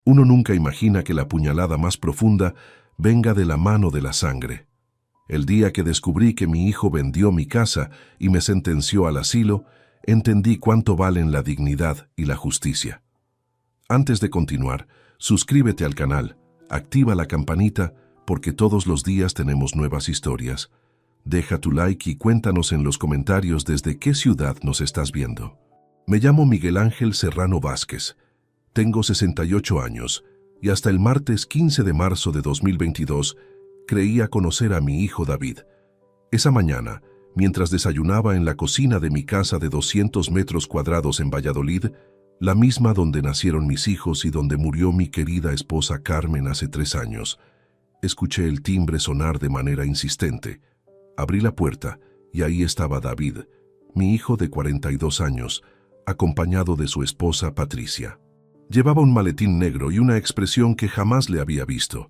Uno nunca imagina que la puñalada más profunda venga de la mano de la sangre. El día que descubrí que mi hijo vendió mi casa y me sentenció al asilo, entendí cuánto valen la dignidad y la justicia. Antes de continuar, suscríbete al canal, activa la campanita porque todos los días tenemos nuevas historias. Deja tu like y cuéntanos en los comentarios desde qué ciudad nos estás viendo. Me llamo Miguel Ángel Serrano Vázquez. Tengo 68 años y hasta el martes 15 de marzo de 2022 creía conocer a mi hijo David. Esa mañana, mientras desayunaba en la cocina de mi casa de 200 metros cuadrados en Valladolid, la misma donde nacieron mis hijos y donde murió mi querida esposa Carmen hace 3 años, escuché el timbre sonar de manera insistente. Abrí la puerta y ahí estaba David, mi hijo de 42 años, acompañado de su esposa Patricia. Llevaba un maletín negro y una expresión que jamás le había visto,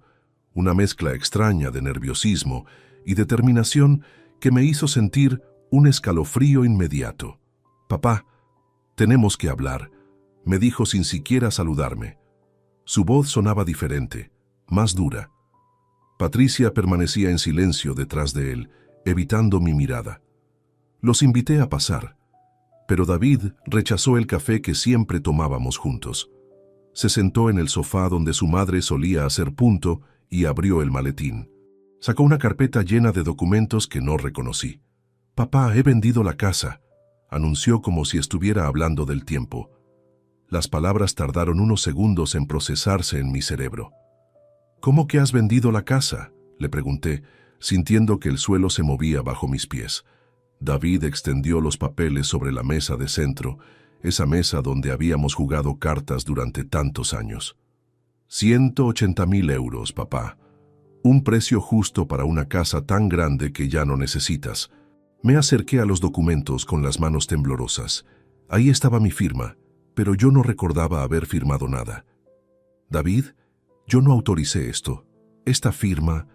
una mezcla extraña de nerviosismo y determinación que me hizo sentir un escalofrío inmediato. «Papá, tenemos que hablar», me dijo sin siquiera saludarme. Su voz sonaba diferente, más dura. Patricia permanecía en silencio detrás de él, evitando mi mirada. Los invité a pasar, pero David rechazó el café que siempre tomábamos juntos. Se sentó en el sofá donde su madre solía hacer punto y abrió el maletín. Sacó una carpeta llena de documentos que no reconocí. «Papá, he vendido la casa», anunció como si estuviera hablando del tiempo. Las palabras tardaron unos segundos en procesarse en mi cerebro. «¿Cómo que has vendido la casa?», le pregunté, sintiendo que el suelo se movía bajo mis pies. David extendió los papeles sobre la mesa de centro, esa mesa donde habíamos jugado cartas durante tantos años. 180.000 euros, papá. Un precio justo para una casa tan grande que ya no necesitas. Me acerqué a los documentos con las manos temblorosas. Ahí estaba mi firma, pero yo no recordaba haber firmado nada. «David, yo no autoricé esto. Esta firma,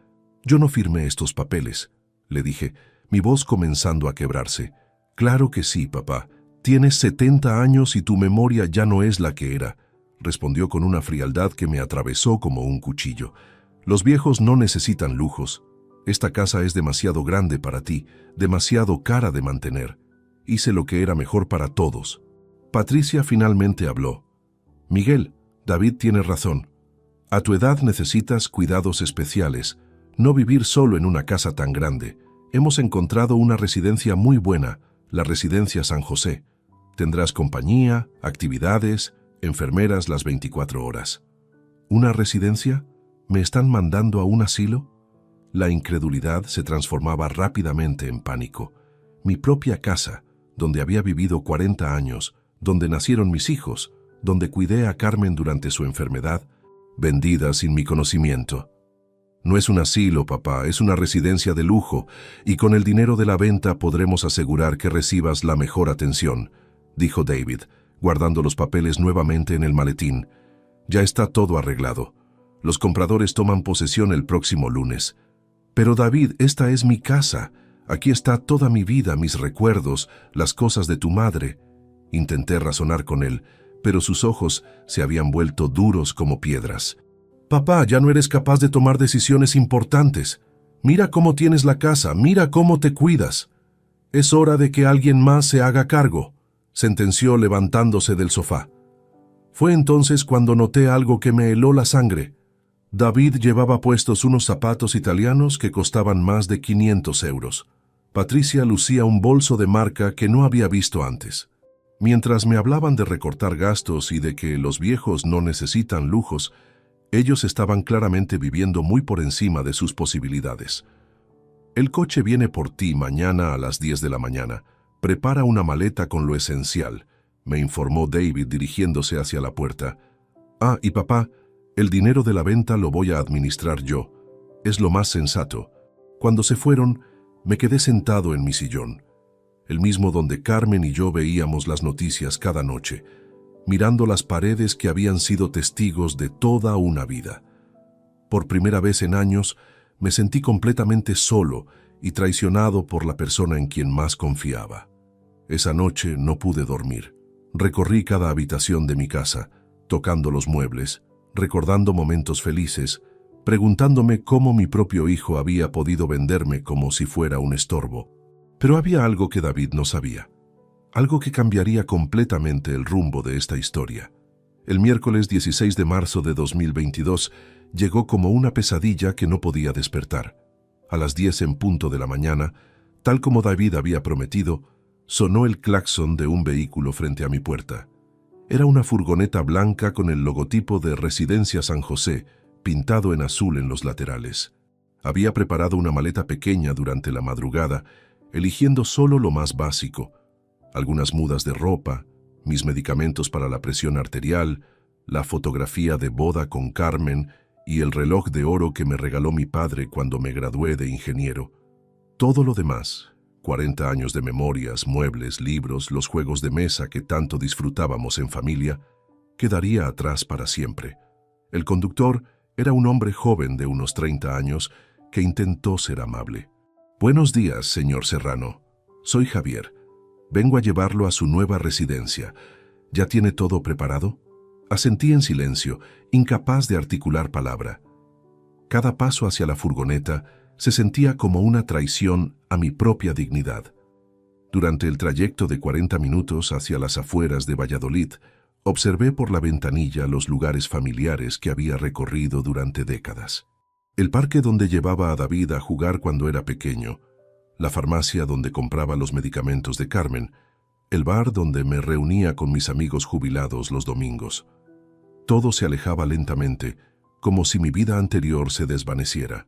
yo no firmé estos papeles», le dije, mi voz comenzando a quebrarse. «Claro que sí, papá. Tienes 70 años y tu memoria ya no es la que era», respondió con una frialdad que me atravesó como un cuchillo. «Los viejos no necesitan lujos. Esta casa es demasiado grande para ti, demasiado cara de mantener. Hice lo que era mejor para todos». Patricia finalmente habló. «Miguel, David tiene razón. A tu edad necesitas cuidados especiales, no vivir solo en una casa tan grande. Hemos encontrado una residencia muy buena, la Residencia San José. Tendrás compañía, actividades, enfermeras las 24 horas. ¿Una residencia? ¿Me están mandando a un asilo?». La incredulidad se transformaba rápidamente en pánico. Mi propia casa, donde había vivido 40 años, donde nacieron mis hijos, donde cuidé a Carmen durante su enfermedad, vendida sin mi conocimiento. «No es un asilo, papá, es una residencia de lujo, y con el dinero de la venta podremos asegurar que recibas la mejor atención», dijo David, guardando los papeles nuevamente en el maletín. «Ya está todo arreglado. Los compradores toman posesión el próximo lunes». «Pero David, esta es mi casa. Aquí está toda mi vida, mis recuerdos, las cosas de tu madre». Intenté razonar con él, pero sus ojos se habían vuelto duros como piedras. «Papá, ya no eres capaz de tomar decisiones importantes. Mira cómo tienes la casa, mira cómo te cuidas. Es hora de que alguien más se haga cargo», sentenció levantándose del sofá. Fue entonces cuando noté algo que me heló la sangre. David llevaba puestos unos zapatos italianos que costaban más de 500 euros. Patricia lucía un bolso de marca que no había visto antes. Mientras me hablaban de recortar gastos y de que los viejos no necesitan lujos, ellos estaban claramente viviendo muy por encima de sus posibilidades. «El coche viene por ti mañana a las 10 de la mañana. Prepara una maleta con lo esencial», me informó David dirigiéndose hacia la puerta. «Ah, y papá, el dinero de la venta lo voy a administrar yo. Es lo más sensato». Cuando se fueron, me quedé sentado en mi sillón, el mismo donde Carmen y yo veíamos las noticias cada noche, mirando las paredes que habían sido testigos de toda una vida. Por primera vez en años, me sentí completamente solo y traicionado por la persona en quien más confiaba. Esa noche no pude dormir. Recorrí cada habitación de mi casa, tocando los muebles, recordando momentos felices, preguntándome cómo mi propio hijo había podido venderme como si fuera un estorbo. Pero había algo que David no sabía, algo que cambiaría completamente el rumbo de esta historia. El miércoles 16 de marzo de 2022 llegó como una pesadilla que no podía despertar. A las 10 en punto de la mañana, tal como David había prometido, sonó el claxon de un vehículo frente a mi puerta. Era una furgoneta blanca con el logotipo de Residencia San José, pintado en azul en los laterales. Había preparado una maleta pequeña durante la madrugada, eligiendo solo lo más básico: algunas mudas de ropa, mis medicamentos para la presión arterial, la fotografía de boda con Carmen y el reloj de oro que me regaló mi padre cuando me gradué de ingeniero. Todo lo demás, 40 años de memorias, muebles, libros, los juegos de mesa que tanto disfrutábamos en familia, quedaría atrás para siempre. El conductor era un hombre joven de unos 30 años que intentó ser amable. «Buenos días, señor Serrano. Soy Javier. Vengo a llevarlo a su nueva residencia. ¿Ya tiene todo preparado?». Asentí en silencio, incapaz de articular palabra. Cada paso hacia la furgoneta se sentía como una traición a mi propia dignidad. Durante el trayecto de 40 minutos hacia las afueras de Valladolid, observé por la ventanilla los lugares familiares que había recorrido durante décadas. El parque donde llevaba a David a jugar cuando era pequeño, la farmacia donde compraba los medicamentos de Carmen, el bar donde me reunía con mis amigos jubilados los domingos. Todo se alejaba lentamente, como si mi vida anterior se desvaneciera.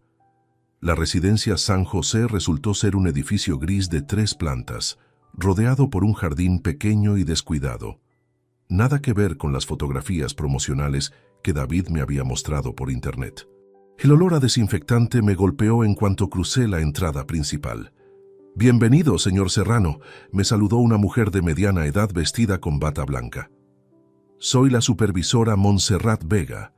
La residencia San José resultó ser un edificio gris de 3 plantas, rodeado por un jardín pequeño y descuidado. Nada que ver con las fotografías promocionales que David me había mostrado por internet. El olor a desinfectante me golpeó en cuanto crucé la entrada principal. «Bienvenido, señor Serrano», me saludó una mujer de mediana edad vestida con bata blanca. «Soy la supervisora Montserrat Vega.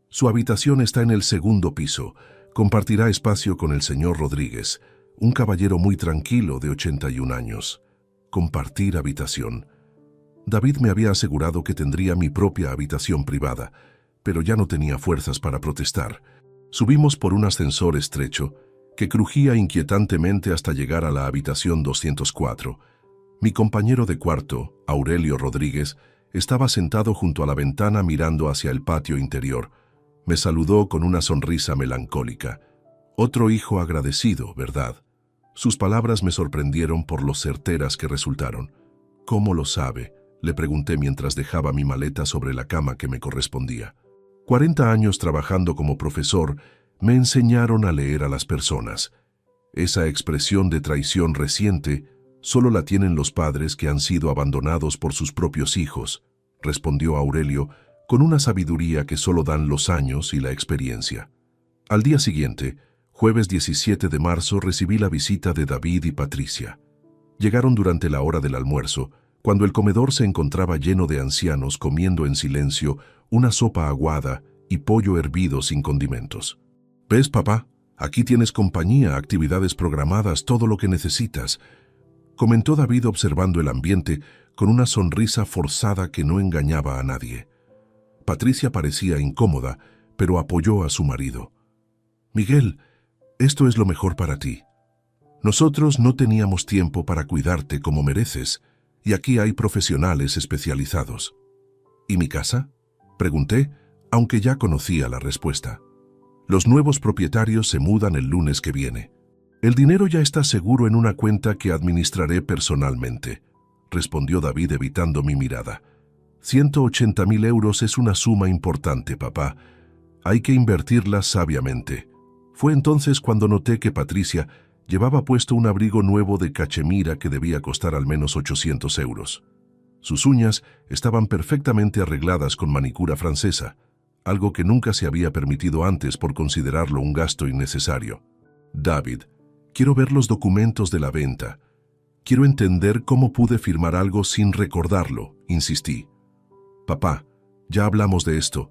Su habitación está en el 2º piso. Compartirá espacio con el señor Rodríguez, un caballero muy tranquilo de 81 años. Compartir habitación. David me había asegurado que tendría mi propia habitación privada, pero ya no tenía fuerzas para protestar. Subimos por un ascensor estrecho que crujía inquietantemente hasta llegar a la habitación 204. Mi compañero de cuarto, Aurelio Rodríguez, estaba sentado junto a la ventana mirando hacia el patio interior. Me saludó con una sonrisa melancólica. Otro hijo agradecido, ¿verdad? Sus palabras me sorprendieron por lo certeras que resultaron. «¿Cómo lo sabe?», le pregunté mientras dejaba mi maleta sobre la cama que me correspondía. 40 años trabajando como profesor me enseñaron a leer a las personas. Esa expresión de traición reciente solo la tienen los padres que han sido abandonados por sus propios hijos, respondió Aurelio con una sabiduría que solo dan los años y la experiencia. Al día siguiente, jueves 17 de marzo, recibí la visita de David y Patricia. Llegaron durante la hora del almuerzo, cuando el comedor se encontraba lleno de ancianos comiendo en silencio una sopa aguada y pollo hervido sin condimentos. «¿Ves, papá? Aquí tienes compañía, actividades programadas, todo lo que necesitas», comentó David observando el ambiente con una sonrisa forzada que no engañaba a nadie. Patricia parecía incómoda, pero apoyó a su marido. «Miguel, esto es lo mejor para ti. Nosotros no teníamos tiempo para cuidarte como mereces, y aquí hay profesionales especializados». «¿Y mi casa?», pregunté, aunque ya conocía la respuesta. «Los nuevos propietarios se mudan el lunes que viene. El dinero ya está seguro en una cuenta que administraré personalmente», respondió David evitando mi mirada. 180.000 euros es una suma importante, papá. Hay que invertirla sabiamente. Fue entonces cuando noté que Patricia llevaba puesto un abrigo nuevo de cachemira que debía costar al menos 800 euros. Sus uñas estaban perfectamente arregladas con manicura francesa, algo que nunca se había permitido antes por considerarlo un gasto innecesario. «David, quiero ver los documentos de la venta. Quiero entender cómo pude firmar algo sin recordarlo», insistí. «Papá, ya hablamos de esto.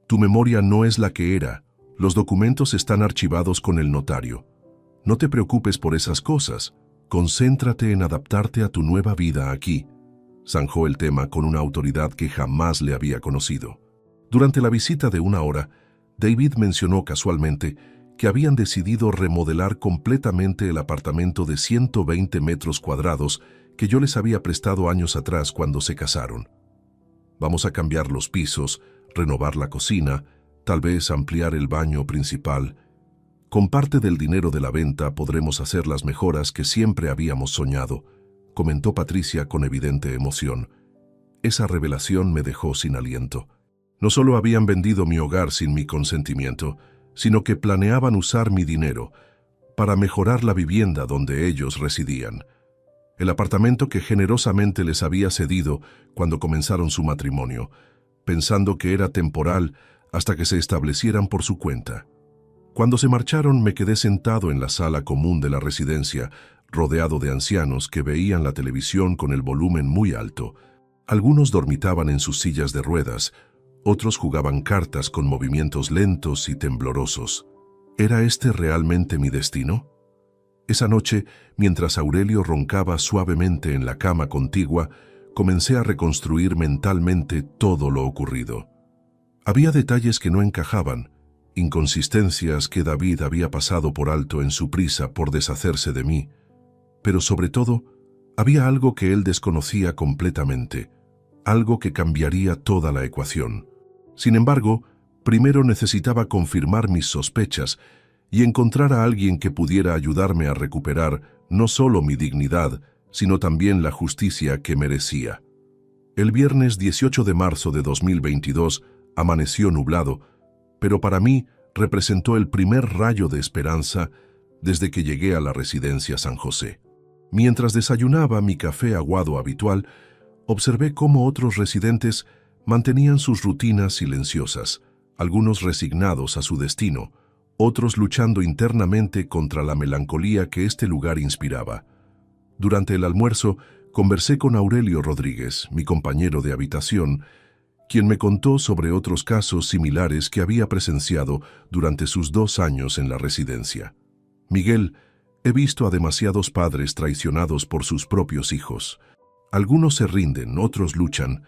Tu memoria no es la que era. Los documentos están archivados con el notario. No te preocupes por esas cosas. Concéntrate en adaptarte a tu nueva vida aquí», zanjó el tema con una autoridad que jamás le había conocido. Durante la visita de 1 hora, David mencionó casualmente que habían decidido remodelar completamente el apartamento de 120 metros cuadrados que yo les había prestado años atrás cuando se casaron. Vamos a cambiar los pisos, renovar la cocina, tal vez ampliar el baño principal. Con parte del dinero de la venta podremos hacer las mejoras que siempre habíamos soñado, comentó Patricia con evidente emoción. Esa revelación me dejó sin aliento. No solo habían vendido mi hogar sin mi consentimiento, sino que planeaban usar mi dinero para mejorar la vivienda donde ellos residían. El apartamento que generosamente les había cedido cuando comenzaron su matrimonio, pensando que era temporal hasta que se establecieran por su cuenta. Cuando se marcharon, me quedé sentado en la sala común de la residencia, rodeado de ancianos que veían la televisión con el volumen muy alto. Algunos dormitaban en sus sillas de ruedas, otros jugaban cartas con movimientos lentos y temblorosos. ¿Era este realmente mi destino? Esa noche, mientras Aurelio roncaba suavemente en la cama contigua, comencé a reconstruir mentalmente todo lo ocurrido. Había detalles que no encajaban, inconsistencias que David había pasado por alto en su prisa por deshacerse de mí, pero sobre todo, había algo que él desconocía completamente, algo que cambiaría toda la ecuación. Sin embargo, primero necesitaba confirmar mis sospechas y encontrar a alguien que pudiera ayudarme a recuperar no solo mi dignidad, sino también la justicia que merecía. El viernes 18 de marzo de 2022 amaneció nublado, pero para mí representó el primer rayo de esperanza desde que llegué a la residencia San José. Mientras desayunaba mi café aguado habitual, observé cómo otros residentes mantenían sus rutinas silenciosas, algunos resignados a su destino, otros luchando internamente contra la melancolía que este lugar inspiraba. Durante el almuerzo, conversé con Aurelio Rodríguez, mi compañero de habitación, quien me contó sobre otros casos similares que había presenciado durante sus 2 años en la residencia. Miguel, he visto a demasiados padres traicionados por sus propios hijos. Algunos se rinden, otros luchan.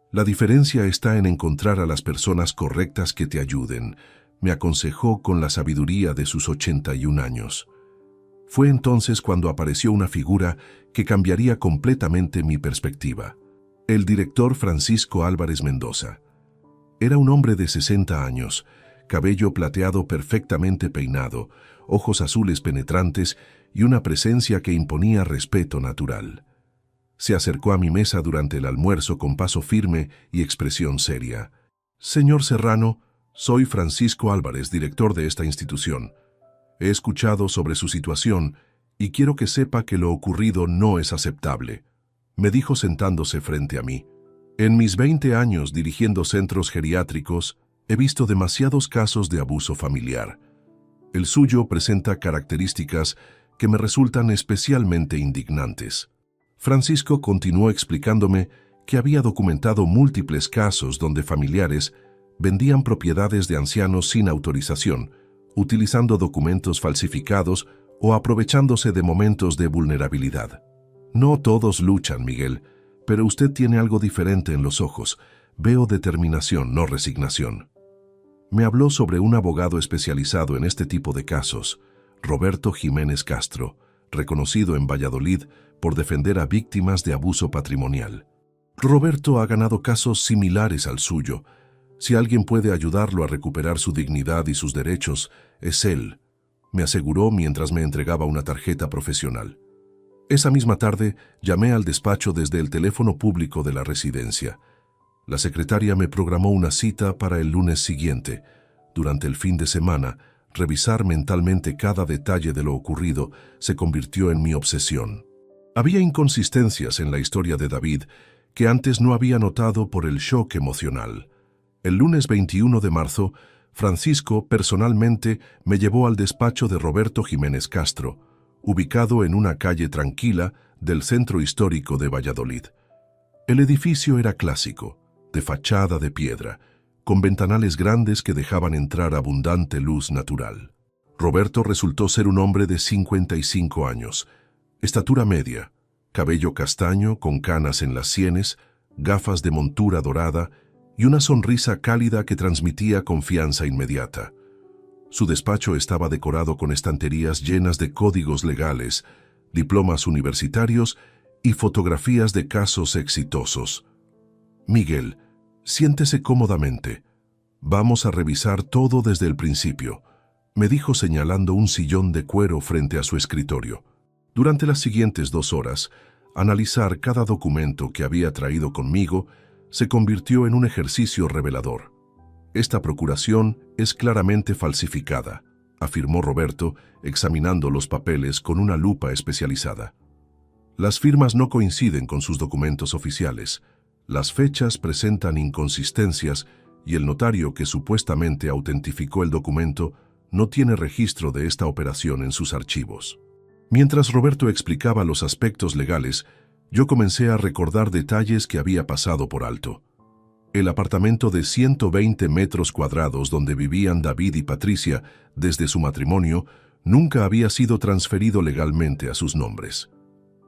La diferencia está en encontrar a las personas correctas que te ayuden, me aconsejó con la sabiduría de sus 81 años. Fue entonces cuando apareció una figura que cambiaría completamente mi perspectiva. El director Francisco Álvarez Mendoza. Era un hombre de 60 años, cabello plateado perfectamente peinado, ojos azules penetrantes y una presencia que imponía respeto natural. Se acercó a mi mesa durante el almuerzo con paso firme y expresión seria. «Señor Serrano, soy Francisco Álvarez, director de esta institución. He escuchado sobre su situación y quiero que sepa que lo ocurrido no es aceptable», me dijo sentándose frente a mí. En mis 20 años dirigiendo centros geriátricos, he visto demasiados casos de abuso familiar. El suyo presenta características que me resultan especialmente indignantes. Francisco continuó explicándome que había documentado múltiples casos donde familiares vendían propiedades de ancianos sin autorización, utilizando documentos falsificados o aprovechándose de momentos de vulnerabilidad. No todos luchan, Miguel, pero usted tiene algo diferente en los ojos. Veo determinación, no resignación. Me habló sobre un abogado especializado en este tipo de casos, Roberto Jiménez Castro, reconocido en Valladolid por defender a víctimas de abuso patrimonial. Roberto ha ganado casos similares al suyo. Si alguien puede ayudarlo a recuperar su dignidad y sus derechos, es él, me aseguró mientras me entregaba una tarjeta profesional. Esa misma tarde llamé al despacho desde el teléfono público de la residencia. La secretaria me programó una cita para el lunes siguiente. Durante el fin de semana, revisar mentalmente cada detalle de lo ocurrido se convirtió en mi obsesión. Había inconsistencias en la historia de David que antes no había notado por el shock emocional. El lunes 21 de marzo, Francisco personalmente me llevó al despacho de Roberto Jiménez Castro, ubicado en una calle tranquila del centro histórico de Valladolid. El edificio era clásico, de fachada de piedra, con ventanales grandes que dejaban entrar abundante luz natural. Roberto resultó ser un hombre de 55 años, estatura media, cabello castaño con canas en las sienes, gafas de montura dorada y una sonrisa cálida que transmitía confianza inmediata. Su despacho estaba decorado con estanterías llenas de códigos legales, diplomas universitarios y fotografías de casos exitosos. «Miguel, siéntese cómodamente. Vamos a revisar todo desde el principio», me dijo señalando un sillón de cuero frente a su escritorio. Durante las siguientes 2 horas, analizar cada documento que había traído conmigo se convirtió en un ejercicio revelador. «Esta procuración es claramente falsificada», afirmó Roberto, examinando los papeles con una lupa especializada. «Las firmas no coinciden con sus documentos oficiales, las fechas presentan inconsistencias y el notario que supuestamente autentificó el documento no tiene registro de esta operación en sus archivos». Mientras Roberto explicaba los aspectos legales, yo comencé a recordar detalles que había pasado por alto. El apartamento de 120 metros cuadrados donde vivían David y Patricia desde su matrimonio nunca había sido transferido legalmente a sus nombres.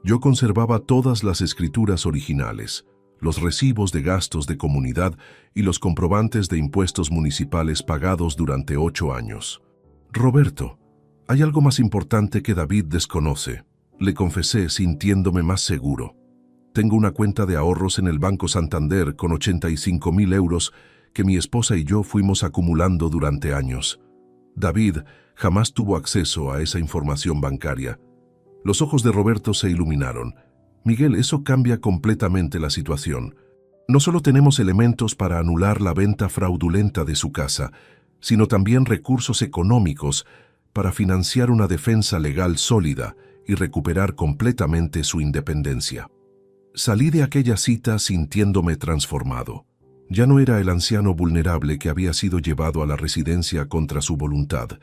Yo conservaba todas las escrituras originales, los recibos de gastos de comunidad y los comprobantes de impuestos municipales pagados durante 8 años. «Roberto, hay algo más importante que David desconoce», le confesé sintiéndome más seguro. «Tengo una cuenta de ahorros en el Banco Santander con 85.000 euros que mi esposa y yo fuimos acumulando durante años. David jamás tuvo acceso a esa información bancaria». Los ojos de Roberto se iluminaron. «Miguel, eso cambia completamente la situación. No solo tenemos elementos para anular la venta fraudulenta de su casa, sino también recursos económicos para financiar una defensa legal sólida y recuperar completamente su independencia». Salí de aquella cita sintiéndome transformado. Ya no era el anciano vulnerable que había sido llevado a la residencia contra su voluntad.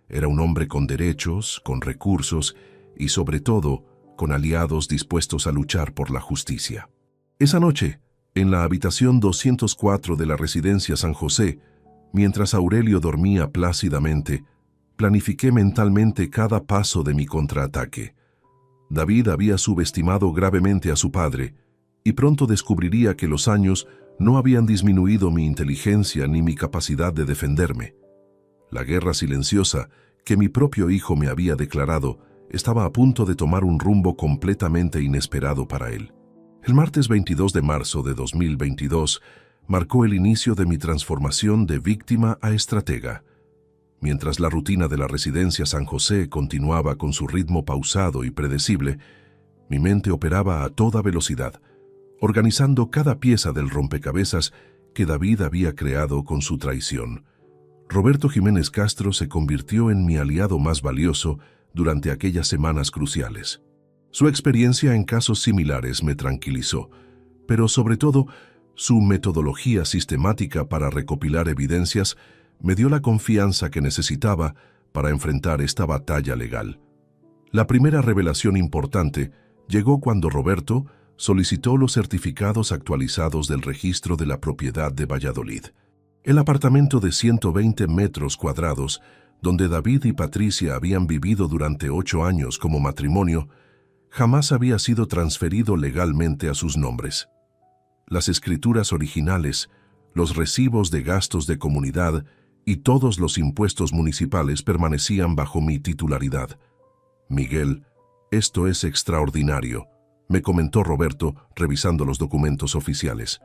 Era un hombre con derechos, con recursos y, sobre todo, con aliados dispuestos a luchar por la justicia. Esa noche, en la habitación 204 de la residencia San José, mientras Aurelio dormía plácidamente, planifiqué mentalmente cada paso de mi contraataque. David había subestimado gravemente a su padre, y pronto descubriría que los años no habían disminuido mi inteligencia ni mi capacidad de defenderme. La guerra silenciosa que mi propio hijo me había declarado estaba a punto de tomar un rumbo completamente inesperado para él. El martes 22 de marzo de 2022 marcó el inicio de mi transformación de víctima a estratega. Mientras la rutina de la residencia San José continuaba con su ritmo pausado y predecible, mi mente operaba a toda velocidad, organizando cada pieza del rompecabezas que David había creado con su traición. Roberto Jiménez Castro se convirtió en mi aliado más valioso durante aquellas semanas cruciales. Su experiencia en casos similares me tranquilizó, pero sobre todo, su metodología sistemática para recopilar evidencias me dio la confianza que necesitaba para enfrentar esta batalla legal. La primera revelación importante llegó cuando Roberto solicitó los certificados actualizados del registro de la propiedad de Valladolid. El apartamento de 120 metros cuadrados, donde David y Patricia habían vivido durante 8 años como matrimonio, jamás había sido transferido legalmente a sus nombres. Las escrituras originales, los recibos de gastos de comunidad y todos los impuestos municipales permanecían bajo mi titularidad. «Miguel, esto es extraordinario», me comentó Roberto revisando los documentos oficiales.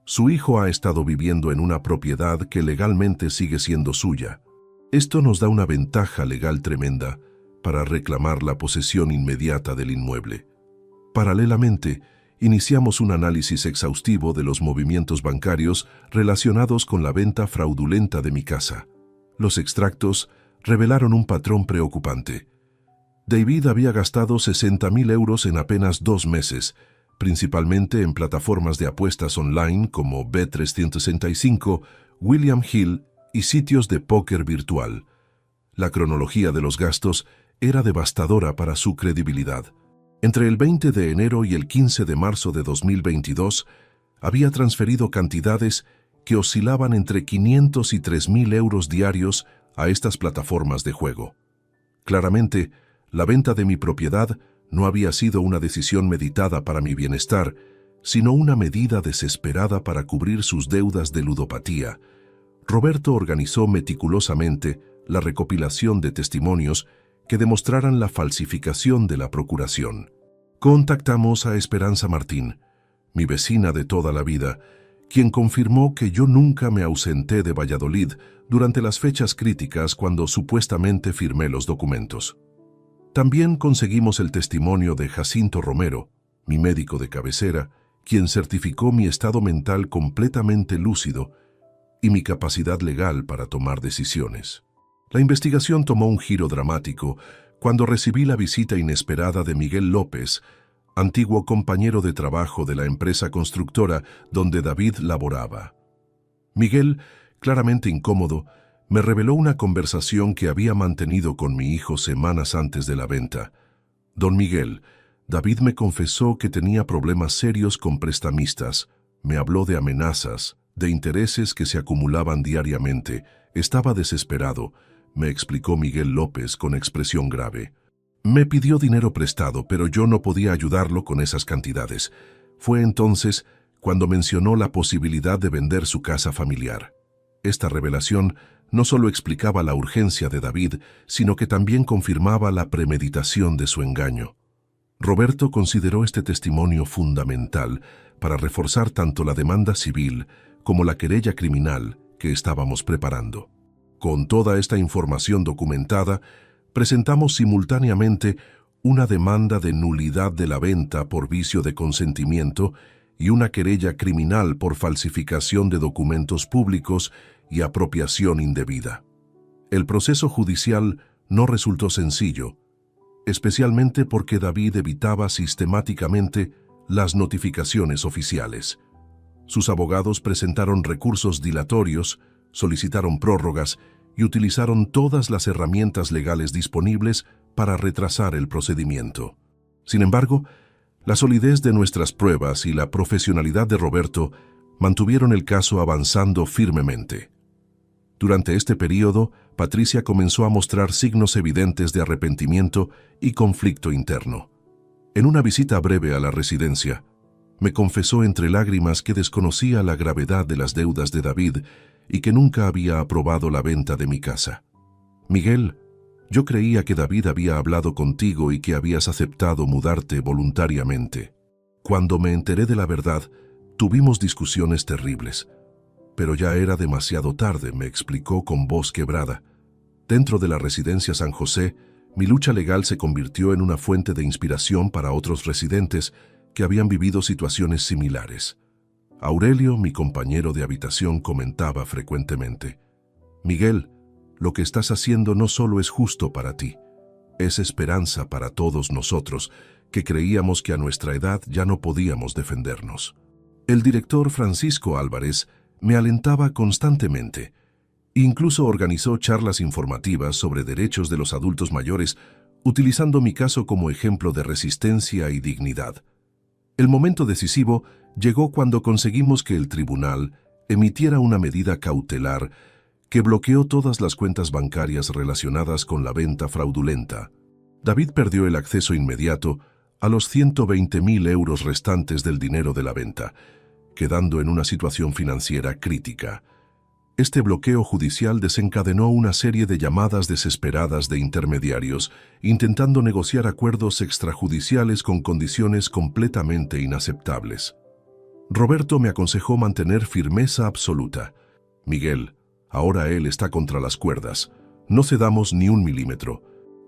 «Su hijo ha estado viviendo en una propiedad que legalmente sigue siendo suya. Esto nos da una ventaja legal tremenda para reclamar la posesión inmediata del inmueble». Paralelamente, iniciamos un análisis exhaustivo de los movimientos bancarios relacionados con la venta fraudulenta de mi casa. Los extractos revelaron un patrón preocupante. David había gastado 60.000 euros en apenas 2 meses, principalmente en plataformas de apuestas online como Bet365, William Hill y sitios de póker virtual. La cronología de los gastos era devastadora para su credibilidad. Entre el 20 de enero y el 15 de marzo de 2022, había transferido cantidades que oscilaban entre 500 y 3.000 euros diarios a estas plataformas de juego. Claramente, la venta de mi propiedad no había sido una decisión meditada para mi bienestar, sino una medida desesperada para cubrir sus deudas de ludopatía. Roberto organizó meticulosamente la recopilación de testimonios que demostraran la falsificación de la procuración. Contactamos a Esperanza Martín, mi vecina de toda la vida, quien confirmó que yo nunca me ausenté de Valladolid durante las fechas críticas cuando supuestamente firmé los documentos. También conseguimos el testimonio de Jacinto Romero, mi médico de cabecera, quien certificó mi estado mental completamente lúcido y mi capacidad legal para tomar decisiones. La investigación tomó un giro dramático cuando recibí la visita inesperada de Miguel López, antiguo compañero de trabajo de la empresa constructora donde David laboraba. Miguel, claramente incómodo, me reveló una conversación que había mantenido con mi hijo semanas antes de la venta. Don Miguel, David me confesó que tenía problemas serios con prestamistas, me habló de amenazas, de intereses que se acumulaban diariamente, estaba desesperado, me explicó Miguel López con expresión grave. Me pidió dinero prestado, pero yo no podía ayudarlo con esas cantidades. Fue entonces cuando mencionó la posibilidad de vender su casa familiar. Esta revelación no solo explicaba la urgencia de David, sino que también confirmaba la premeditación de su engaño. Roberto consideró este testimonio fundamental para reforzar tanto la demanda civil como la querella criminal que estábamos preparando. Con toda esta información documentada, presentamos simultáneamente una demanda de nulidad de la venta por vicio de consentimiento y una querella criminal por falsificación de documentos públicos y apropiación indebida. El proceso judicial no resultó sencillo, especialmente porque David evitaba sistemáticamente las notificaciones oficiales. Sus abogados presentaron recursos dilatorios, solicitaron prórrogas y utilizaron todas las herramientas legales disponibles para retrasar el procedimiento. Sin embargo, la solidez de nuestras pruebas y la profesionalidad de Roberto mantuvieron el caso avanzando firmemente. Durante este periodo, Patricia comenzó a mostrar signos evidentes de arrepentimiento y conflicto interno. En una visita breve a la residencia, me confesó entre lágrimas que desconocía la gravedad de las deudas de David y que nunca había aprobado la venta de mi casa. Miguel, yo creía que David había hablado contigo y que habías aceptado mudarte voluntariamente. Cuando me enteré de la verdad, tuvimos discusiones terribles. Pero ya era demasiado tarde, me explicó con voz quebrada. Dentro de la residencia San José, mi lucha legal se convirtió en una fuente de inspiración para otros residentes que habían vivido situaciones similares. Aurelio, mi compañero de habitación, comentaba frecuentemente: Miguel, lo que estás haciendo no solo es justo para ti, es esperanza para todos nosotros, que creíamos que a nuestra edad ya no podíamos defendernos. El director Francisco Álvarez me alentaba constantemente. Incluso organizó charlas informativas sobre derechos de los adultos mayores, utilizando mi caso como ejemplo de resistencia y dignidad. El momento decisivo llegó cuando conseguimos que el tribunal emitiera una medida cautelar que bloqueó todas las cuentas bancarias relacionadas con la venta fraudulenta. David perdió el acceso inmediato a los 120.000 euros restantes del dinero de la venta, quedando en una situación financiera crítica. Este bloqueo judicial desencadenó una serie de llamadas desesperadas de intermediarios, intentando negociar acuerdos extrajudiciales con condiciones completamente inaceptables. Roberto me aconsejó mantener firmeza absoluta. Miguel, ahora él está contra las cuerdas. No cedamos ni un milímetro.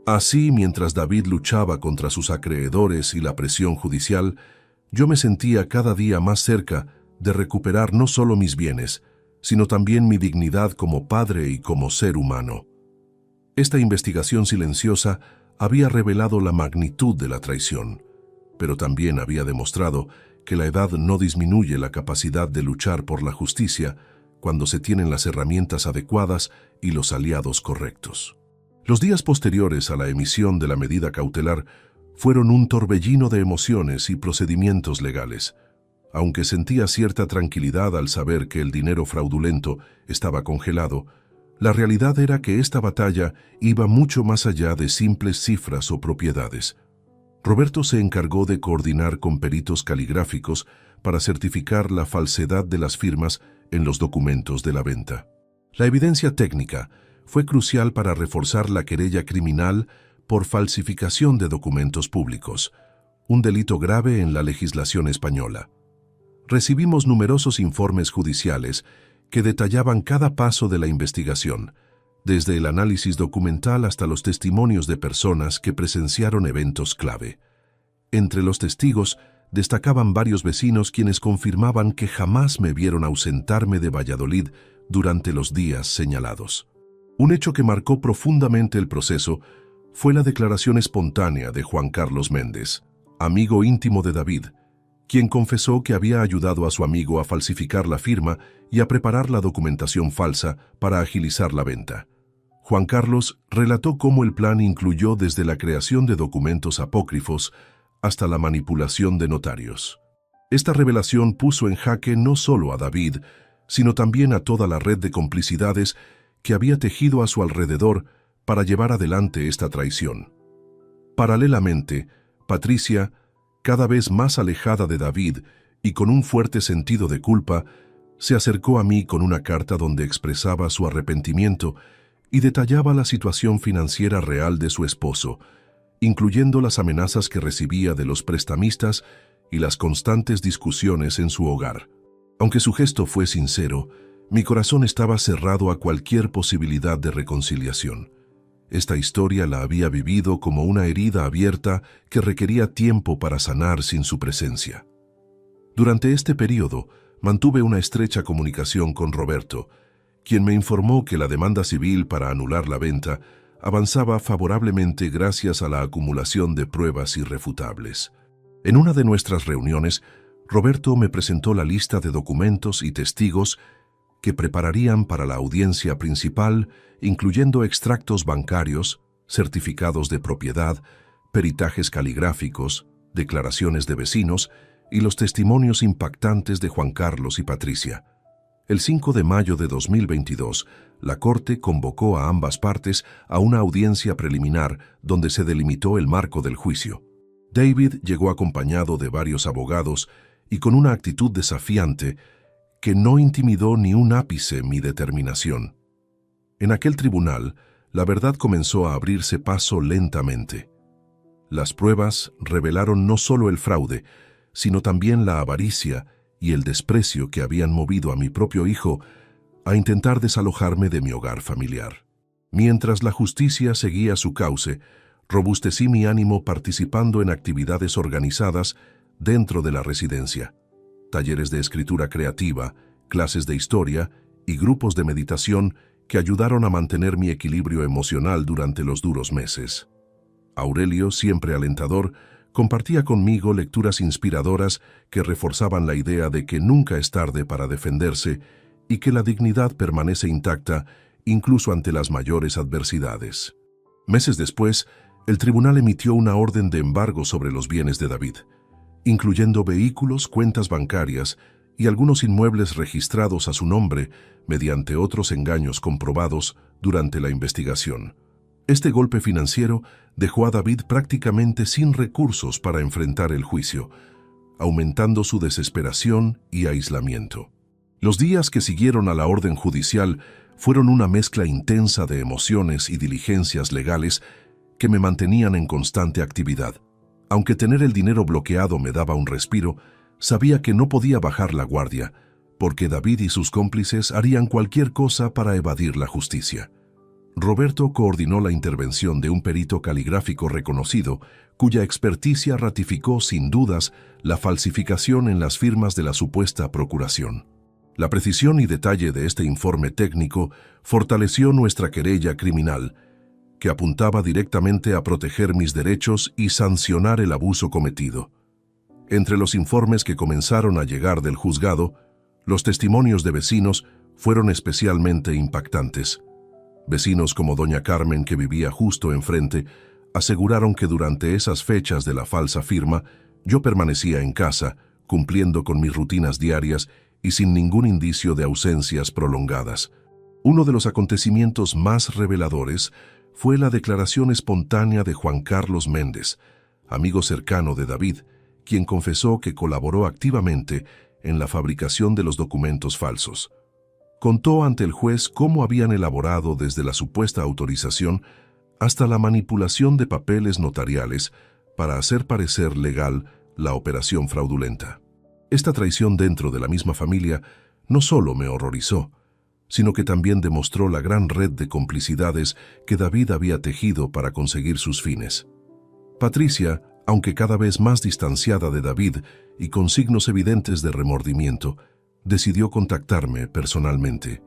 Así, mientras David luchaba contra sus acreedores y la presión judicial, yo me sentía cada día más cerca de recuperar no solo mis bienes, sino también mi dignidad como padre y como ser humano. Esta investigación silenciosa había revelado la magnitud de la traición, pero también había demostrado que la edad no disminuye la capacidad de luchar por la justicia cuando se tienen las herramientas adecuadas y los aliados correctos. Los días posteriores a la emisión de la medida cautelar fueron un torbellino de emociones y procedimientos legales. Aunque sentía cierta tranquilidad al saber que el dinero fraudulento estaba congelado, la realidad era que esta batalla iba mucho más allá de simples cifras o propiedades. Roberto se encargó de coordinar con peritos caligráficos para certificar la falsedad de las firmas en los documentos de la venta. La evidencia técnica fue crucial para reforzar la querella criminal por falsificación de documentos públicos, un delito grave en la legislación española. Recibimos numerosos informes judiciales que detallaban cada paso de la investigación, desde el análisis documental hasta los testimonios de personas que presenciaron eventos clave. Entre los testigos destacaban varios vecinos quienes confirmaban que jamás me vieron ausentarme de Valladolid durante los días señalados. Un hecho que marcó profundamente el proceso fue la declaración espontánea de Juan Carlos Méndez, amigo íntimo de David, quien confesó que había ayudado a su amigo a falsificar la firma y a preparar la documentación falsa para agilizar la venta. Juan Carlos relató cómo el plan incluyó desde la creación de documentos apócrifos hasta la manipulación de notarios. Esta revelación puso en jaque no solo a David, sino también a toda la red de complicidades que había tejido a su alrededor para llevar adelante esta traición. Paralelamente, Patricia, cada vez más alejada de David y con un fuerte sentido de culpa, se acercó a mí con una carta donde expresaba su arrepentimiento y detallaba la situación financiera real de su esposo, incluyendo las amenazas que recibía de los prestamistas y las constantes discusiones en su hogar. Aunque su gesto fue sincero, mi corazón estaba cerrado a cualquier posibilidad de reconciliación. Esta historia la había vivido como una herida abierta que requería tiempo para sanar sin su presencia. Durante este periodo, mantuve una estrecha comunicación con Roberto, quien me informó que la demanda civil para anular la venta avanzaba favorablemente gracias a la acumulación de pruebas irrefutables. En una de nuestras reuniones, Roberto me presentó la lista de documentos y testigos que prepararían para la audiencia principal, incluyendo extractos bancarios, certificados de propiedad, peritajes caligráficos, declaraciones de vecinos y los testimonios impactantes de Juan Carlos y Patricia. El 5 de mayo de 2022, la Corte convocó a ambas partes a una audiencia preliminar donde se delimitó el marco del juicio. David llegó acompañado de varios abogados y con una actitud desafiante que no intimidó ni un ápice mi determinación. En aquel tribunal, la verdad comenzó a abrirse paso lentamente. Las pruebas revelaron no solo el fraude, sino también la avaricia y el desprecio que habían movido a mi propio hijo a intentar desalojarme de mi hogar familiar. Mientras la justicia seguía su cauce, robustecí mi ánimo participando en actividades organizadas dentro de la residencia. Talleres de escritura creativa, clases de historia y grupos de meditación que ayudaron a mantener mi equilibrio emocional durante los duros meses. Aurelio, siempre alentador, compartía conmigo lecturas inspiradoras que reforzaban la idea de que nunca es tarde para defenderse y que la dignidad permanece intacta incluso ante las mayores adversidades. Meses después, el tribunal emitió una orden de embargo sobre los bienes de David, incluyendo vehículos, cuentas bancarias y algunos inmuebles registrados a su nombre mediante otros engaños comprobados durante la investigación. Este golpe financiero dejó a David prácticamente sin recursos para enfrentar el juicio, aumentando su desesperación y aislamiento. Los días que siguieron a la orden judicial fueron una mezcla intensa de emociones y diligencias legales que me mantenían en constante actividad. Aunque tener el dinero bloqueado me daba un respiro, sabía que no podía bajar la guardia, porque David y sus cómplices harían cualquier cosa para evadir la justicia. Roberto coordinó la intervención de un perito caligráfico reconocido, cuya experticia ratificó sin dudas la falsificación en las firmas de la supuesta procuración. La precisión y detalle de este informe técnico fortaleció nuestra querella criminal, que apuntaba directamente a proteger mis derechos y sancionar el abuso cometido. Entre los informes que comenzaron a llegar del juzgado, los testimonios de vecinos fueron especialmente impactantes. Vecinos como doña Carmen, que vivía justo enfrente, aseguraron que durante esas fechas de la falsa firma yo permanecía en casa, cumpliendo con mis rutinas diarias y sin ningún indicio de ausencias prolongadas. Uno de los acontecimientos más reveladores fue la declaración espontánea de Juan Carlos Méndez, amigo cercano de David, quien confesó que colaboró activamente en la fabricación de los documentos falsos. Contó ante el juez cómo habían elaborado desde la supuesta autorización hasta la manipulación de papeles notariales para hacer parecer legal la operación fraudulenta. Esta traición dentro de la misma familia no solo me horrorizó, sino que también demostró la gran red de complicidades que David había tejido para conseguir sus fines. Patricia, aunque cada vez más distanciada de David y con signos evidentes de remordimiento, decidió contactarme personalmente.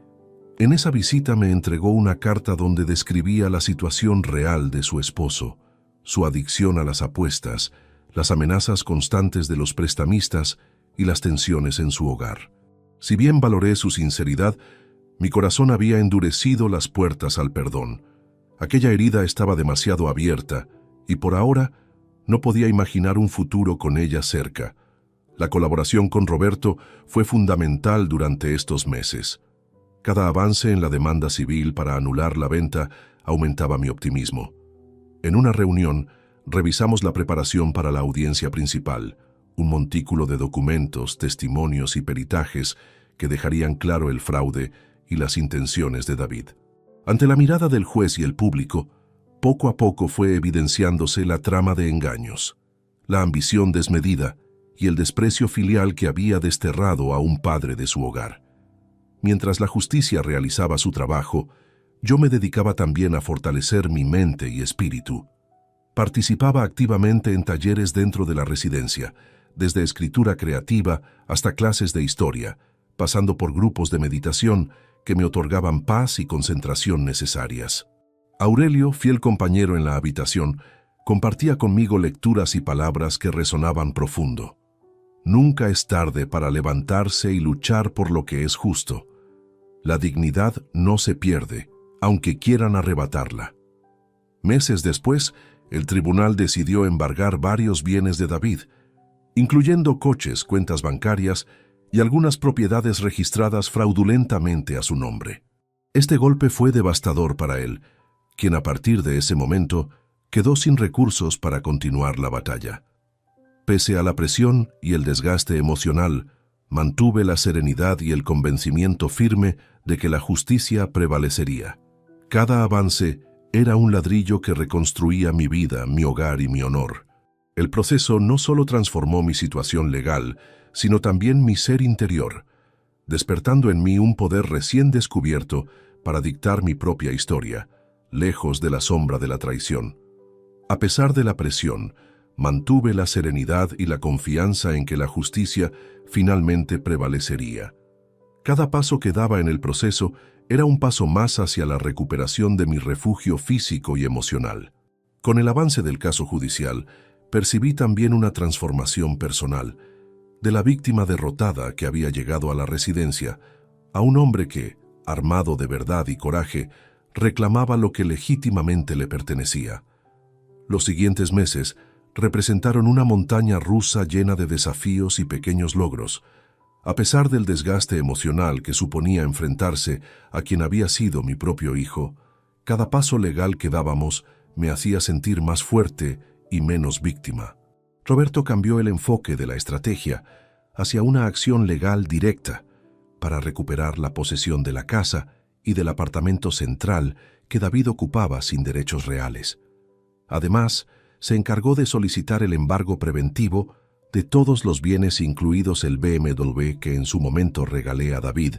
En esa visita me entregó una carta donde describía la situación real de su esposo, su adicción a las apuestas, las amenazas constantes de los prestamistas y las tensiones en su hogar. Si bien valoré su sinceridad, mi corazón había endurecido las puertas al perdón. Aquella herida estaba demasiado abierta y por ahora no podía imaginar un futuro con ella cerca. La colaboración con Roberto fue fundamental durante estos meses. Cada avance en la demanda civil para anular la venta aumentaba mi optimismo. En una reunión, revisamos la preparación para la audiencia principal, un montículo de documentos, testimonios y peritajes que dejarían claro el fraude y las intenciones de David. Ante la mirada del juez y el público, poco a poco fue evidenciándose la trama de engaños, la ambición desmedida y el desprecio filial que había desterrado a un padre de su hogar. Mientras la justicia realizaba su trabajo, yo me dedicaba también a fortalecer mi mente y espíritu. Participaba activamente en talleres dentro de la residencia, desde escritura creativa hasta clases de historia, pasando por grupos de meditación que me otorgaban paz y concentración necesarias. Aurelio, fiel compañero en la habitación, compartía conmigo lecturas y palabras que resonaban profundo. Nunca es tarde para levantarse y luchar por lo que es justo. La dignidad no se pierde, aunque quieran arrebatarla. Meses después, el tribunal decidió embargar varios bienes de David, incluyendo coches, cuentas bancarias y algunas propiedades registradas fraudulentamente a su nombre. Este golpe fue devastador para él, quien a partir de ese momento quedó sin recursos para continuar la batalla. Pese a la presión y el desgaste emocional, mantuve la serenidad y el convencimiento firme de que la justicia prevalecería. Cada avance era un ladrillo que reconstruía mi vida, mi hogar y mi honor. El proceso no solo transformó mi situación legal, sino también mi ser interior, despertando en mí un poder recién descubierto para dictar mi propia historia, lejos de la sombra de la traición. A pesar de la presión, mantuve la serenidad y la confianza en que la justicia finalmente prevalecería. Cada paso que daba en el proceso era un paso más hacia la recuperación de mi refugio físico y emocional. Con el avance del caso judicial, percibí también una transformación personal, de la víctima derrotada que había llegado a la residencia, a un hombre que, armado de verdad y coraje, reclamaba lo que legítimamente le pertenecía. Los siguientes meses representaron una montaña rusa llena de desafíos y pequeños logros. A pesar del desgaste emocional que suponía enfrentarse a quien había sido mi propio hijo, cada paso legal que dábamos me hacía sentir más fuerte y menos víctima. Roberto cambió el enfoque de la estrategia hacia una acción legal directa para recuperar la posesión de la casa y del apartamento central que David ocupaba sin derechos reales. Además, se encargó de solicitar el embargo preventivo de todos los bienes, incluidos el BMW que en su momento regalé a David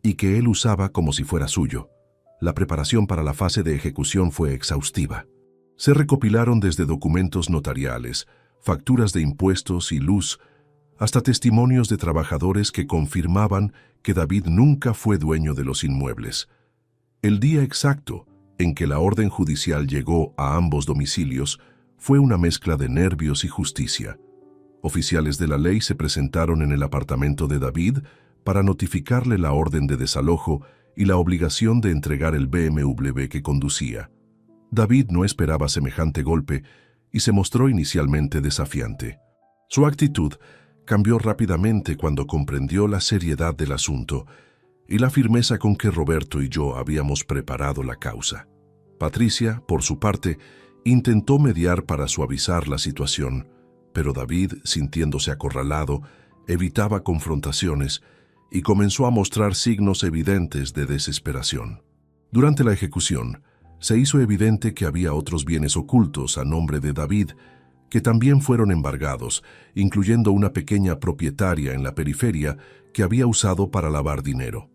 y que él usaba como si fuera suyo. La preparación para la fase de ejecución fue exhaustiva. Se recopilaron desde documentos notariales, facturas de impuestos y luz, hasta testimonios de trabajadores que confirmaban que David nunca fue dueño de los inmuebles. El día exacto en que la orden judicial llegó a ambos domicilios fue una mezcla de nervios y justicia. Oficiales de la ley se presentaron en el apartamento de David para notificarle la orden de desalojo y la obligación de entregar el BMW que conducía. David no esperaba semejante golpe y se mostró inicialmente desafiante. Su actitud cambió rápidamente cuando comprendió la seriedad del asunto y la firmeza con que Roberto y yo habíamos preparado la causa. Patricia, por su parte, intentó mediar para suavizar la situación, Pero David, sintiéndose acorralado, evitaba confrontaciones y comenzó a mostrar signos evidentes de desesperación. Durante la ejecución, se hizo evidente que había otros bienes ocultos a nombre de David que también fueron embargados, incluyendo una pequeña propietaria en la periferia que había usado para lavar dinero.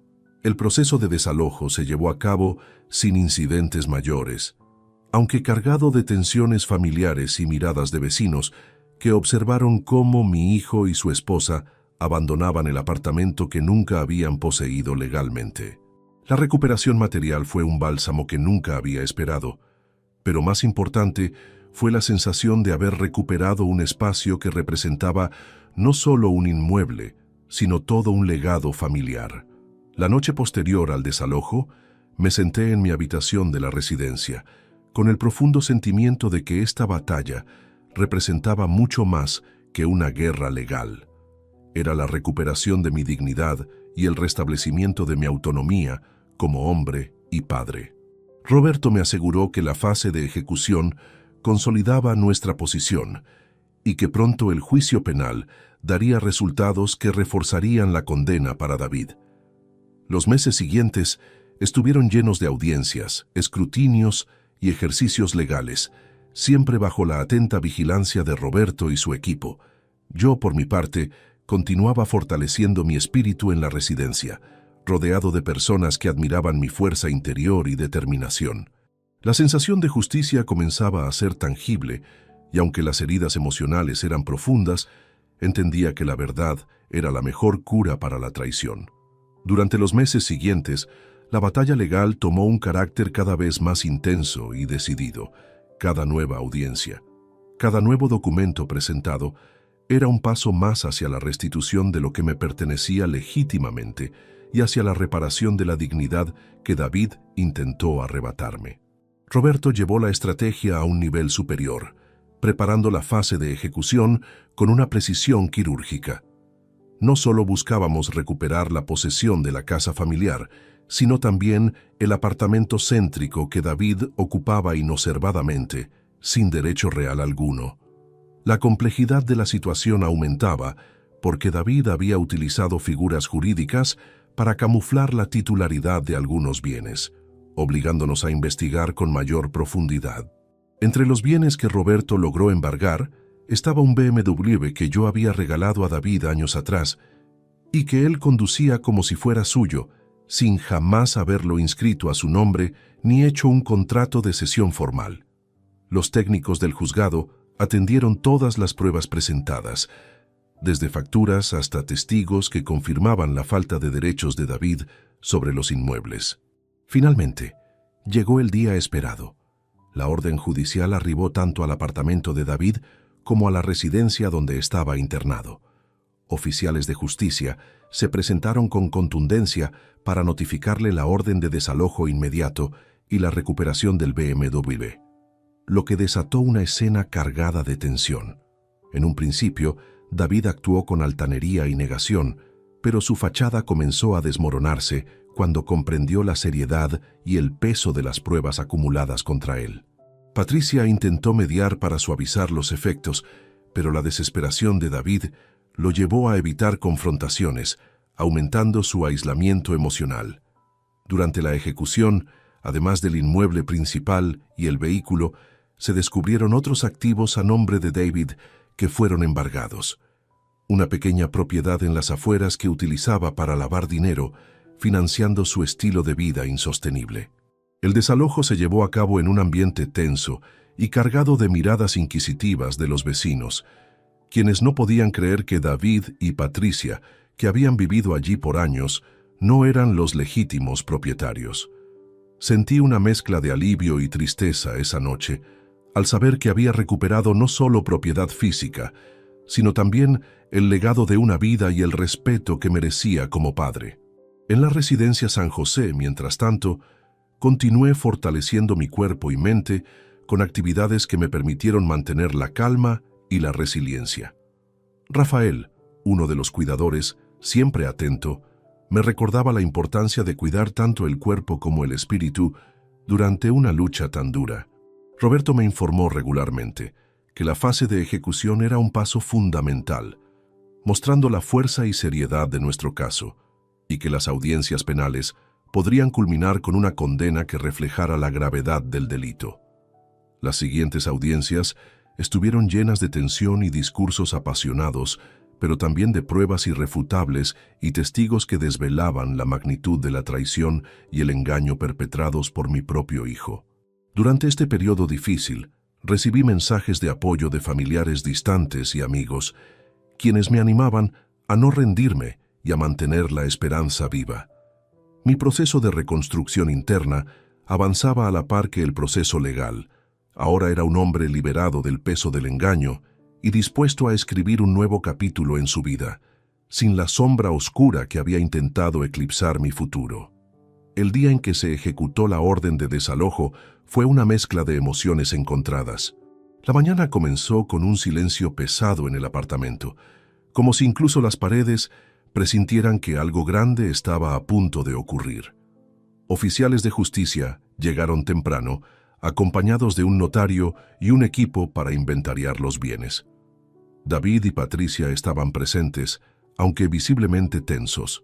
El proceso de desalojo se llevó a cabo sin incidentes mayores, aunque cargado de tensiones familiares y miradas de vecinos que observaron cómo mi hijo y su esposa abandonaban el apartamento que nunca habían poseído legalmente. La recuperación material fue un bálsamo que nunca había esperado, pero más importante fue la sensación de haber recuperado un espacio que representaba no solo un inmueble, sino todo un legado familiar. La noche posterior al desalojo, me senté en mi habitación de la residencia, con el profundo sentimiento de que esta batalla representaba mucho más que una guerra legal. Era la recuperación de mi dignidad y el restablecimiento de mi autonomía como hombre y padre. Roberto me aseguró que la fase de ejecución consolidaba nuestra posición y que pronto el juicio penal daría resultados que reforzarían la condena para David. Los meses siguientes estuvieron llenos de audiencias, escrutinios y ejercicios legales, siempre bajo la atenta vigilancia de Roberto y su equipo. Yo, por mi parte, continuaba fortaleciendo mi espíritu en la residencia, rodeado de personas que admiraban mi fuerza interior y determinación. La sensación de justicia comenzaba a ser tangible, y aunque las heridas emocionales eran profundas, entendía que la verdad era la mejor cura para la traición. Durante los meses siguientes, la batalla legal tomó un carácter cada vez más intenso y decidido. Cada nueva audiencia, cada nuevo documento presentado, era un paso más hacia la restitución de lo que me pertenecía legítimamente y hacia la reparación de la dignidad que David intentó arrebatarme. Roberto llevó la estrategia a un nivel superior, preparando la fase de ejecución con una precisión quirúrgica. No solo buscábamos recuperar la posesión de la casa familiar, sino también el apartamento céntrico que David ocupaba inoservadamente, sin derecho real alguno. La complejidad de la situación aumentaba porque David había utilizado figuras jurídicas para camuflar la titularidad de algunos bienes, obligándonos a investigar con mayor profundidad. Entre los bienes que Roberto logró embargar estaba un BMW que yo había regalado a David años atrás y que él conducía como si fuera suyo, sin jamás haberlo inscrito a su nombre ni hecho un contrato de cesión formal. Los técnicos del juzgado atendieron todas las pruebas presentadas, desde facturas hasta testigos que confirmaban la falta de derechos de David sobre los inmuebles. Finalmente, llegó el día esperado. La orden judicial arribó tanto al apartamento de David como a la residencia donde estaba internado. Oficiales de justicia se presentaron con contundencia para notificarle la orden de desalojo inmediato y la recuperación del BMW, lo que desató una escena cargada de tensión. En un principio, David actuó con altanería y negación, pero su fachada comenzó a desmoronarse cuando comprendió la seriedad y el peso de las pruebas acumuladas contra él. Patricia intentó mediar para suavizar los efectos, pero la desesperación de David lo llevó a evitar confrontaciones, aumentando su aislamiento emocional. Durante la ejecución, además del inmueble principal y el vehículo, se descubrieron otros activos a nombre de David que fueron embargados. Una pequeña propiedad en las afueras que utilizaba para lavar dinero, financiando su estilo de vida insostenible. El desalojo se llevó a cabo en un ambiente tenso y cargado de miradas inquisitivas de los vecinos, quienes no podían creer que David y Patricia, que habían vivido allí por años, no eran los legítimos propietarios. Sentí una mezcla de alivio y tristeza esa noche, al saber que había recuperado no solo propiedad física, sino también el legado de una vida y el respeto que merecía como padre. En la residencia San José, mientras tanto, continué fortaleciendo mi cuerpo y mente con actividades que me permitieron mantener la calma y la resiliencia. Rafael, uno de los cuidadores, siempre atento, me recordaba la importancia de cuidar tanto el cuerpo como el espíritu durante una lucha tan dura. Roberto me informó regularmente que la fase de ejecución era un paso fundamental, mostrando la fuerza y seriedad de nuestro caso, y que las audiencias penales podrían culminar con una condena que reflejara la gravedad del delito. Las siguientes audiencias estuvieron llenas de tensión y discursos apasionados, pero también de pruebas irrefutables y testigos que desvelaban la magnitud de la traición y el engaño perpetrados por mi propio hijo. Durante este periodo difícil, recibí mensajes de apoyo de familiares distantes y amigos, quienes me animaban a no rendirme y a mantener la esperanza viva. Mi proceso de reconstrucción interna avanzaba a la par que el proceso legal. Ahora era un hombre liberado del peso del engaño y dispuesto a escribir un nuevo capítulo en su vida, sin la sombra oscura que había intentado eclipsar mi futuro. El día en que se ejecutó la orden de desalojo fue una mezcla de emociones encontradas. La mañana comenzó con un silencio pesado en el apartamento, como si incluso las paredes presintieran que algo grande estaba a punto de ocurrir. Oficiales de justicia llegaron temprano, acompañados de un notario y un equipo para inventariar los bienes. David y Patricia estaban presentes, aunque visiblemente tensos.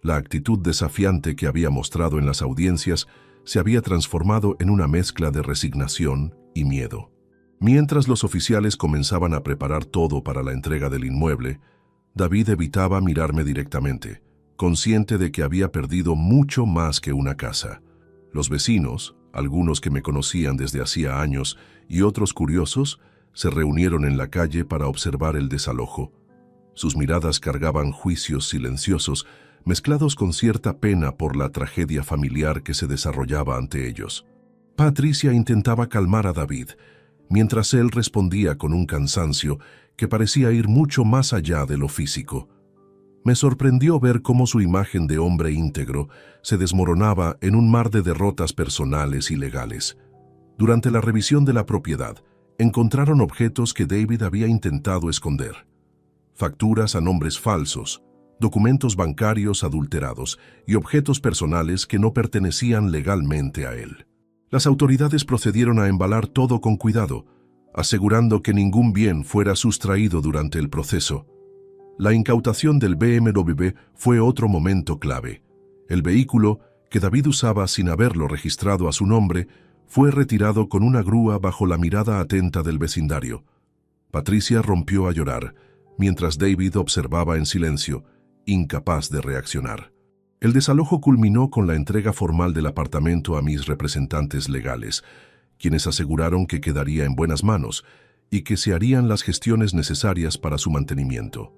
La actitud desafiante que había mostrado en las audiencias se había transformado en una mezcla de resignación y miedo. Mientras los oficiales comenzaban a preparar todo para la entrega del inmueble, David evitaba mirarme directamente, consciente de que había perdido mucho más que una casa. Los vecinos, algunos que me conocían desde hacía años y otros curiosos, se reunieron en la calle para observar el desalojo. Sus miradas cargaban juicios silenciosos, mezclados con cierta pena por la tragedia familiar que se desarrollaba ante ellos. Patricia intentaba calmar a David, mientras él respondía con un cansancio que parecía ir mucho más allá de lo físico. Me sorprendió ver cómo su imagen de hombre íntegro se desmoronaba en un mar de derrotas personales y legales. Durante la revisión de la propiedad, encontraron objetos que David había intentado esconder. Facturas a nombres falsos, documentos bancarios adulterados y objetos personales que no pertenecían legalmente a él. Las autoridades procedieron a embalar todo con cuidado, asegurando que ningún bien fuera sustraído durante el proceso. La incautación del BMW fue otro momento clave. El vehículo, que David usaba sin haberlo registrado a su nombre, fue retirado con una grúa bajo la mirada atenta del vecindario. Patricia rompió a llorar, mientras David observaba en silencio, incapaz de reaccionar. El desalojo culminó con la entrega formal del apartamento a mis representantes legales, quienes aseguraron que quedaría en buenas manos y que se harían las gestiones necesarias para su mantenimiento.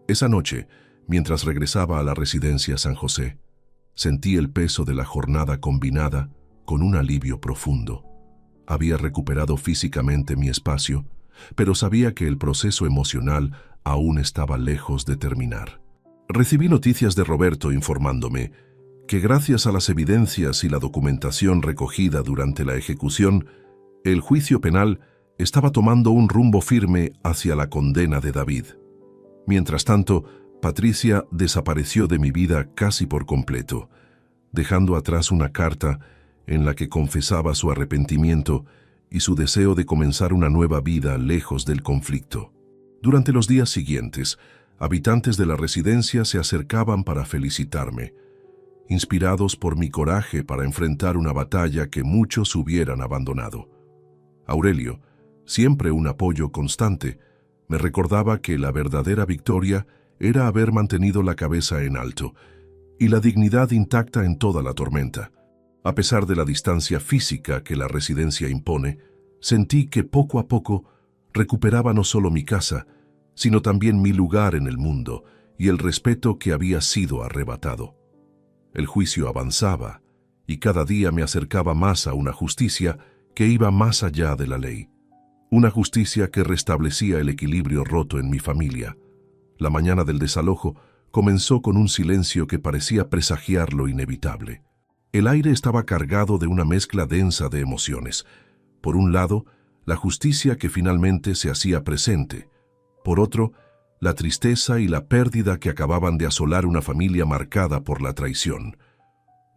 Esa noche, mientras regresaba a la residencia San José, sentí el peso de la jornada combinada con un alivio profundo. Había recuperado físicamente mi espacio, pero sabía que el proceso emocional aún estaba lejos de terminar. Recibí noticias de Roberto informándome que gracias a las evidencias y la documentación recogida durante la ejecución, el juicio penal estaba tomando un rumbo firme hacia la condena de David. Mientras tanto, Patricia desapareció de mi vida casi por completo, dejando atrás una carta en la que confesaba su arrepentimiento y su deseo de comenzar una nueva vida lejos del conflicto. Durante los días siguientes, habitantes de la residencia se acercaban para felicitarme, inspirados por mi coraje para enfrentar una batalla que muchos hubieran abandonado. Aurelio, siempre un apoyo constante, me recordaba que la verdadera victoria era haber mantenido la cabeza en alto y la dignidad intacta en toda la tormenta. A pesar de la distancia física que la residencia impone, sentí que poco a poco recuperaba no solo mi casa, sino también mi lugar en el mundo y el respeto que había sido arrebatado. El juicio avanzaba y cada día me acercaba más a una justicia que iba más allá de la ley. Una justicia que restablecía el equilibrio roto en mi familia. La mañana del desalojo comenzó con un silencio que parecía presagiar lo inevitable. El aire estaba cargado de una mezcla densa de emociones. Por un lado, la justicia que finalmente se hacía presente. Por otro, la tristeza y la pérdida que acababan de asolar una familia marcada por la traición.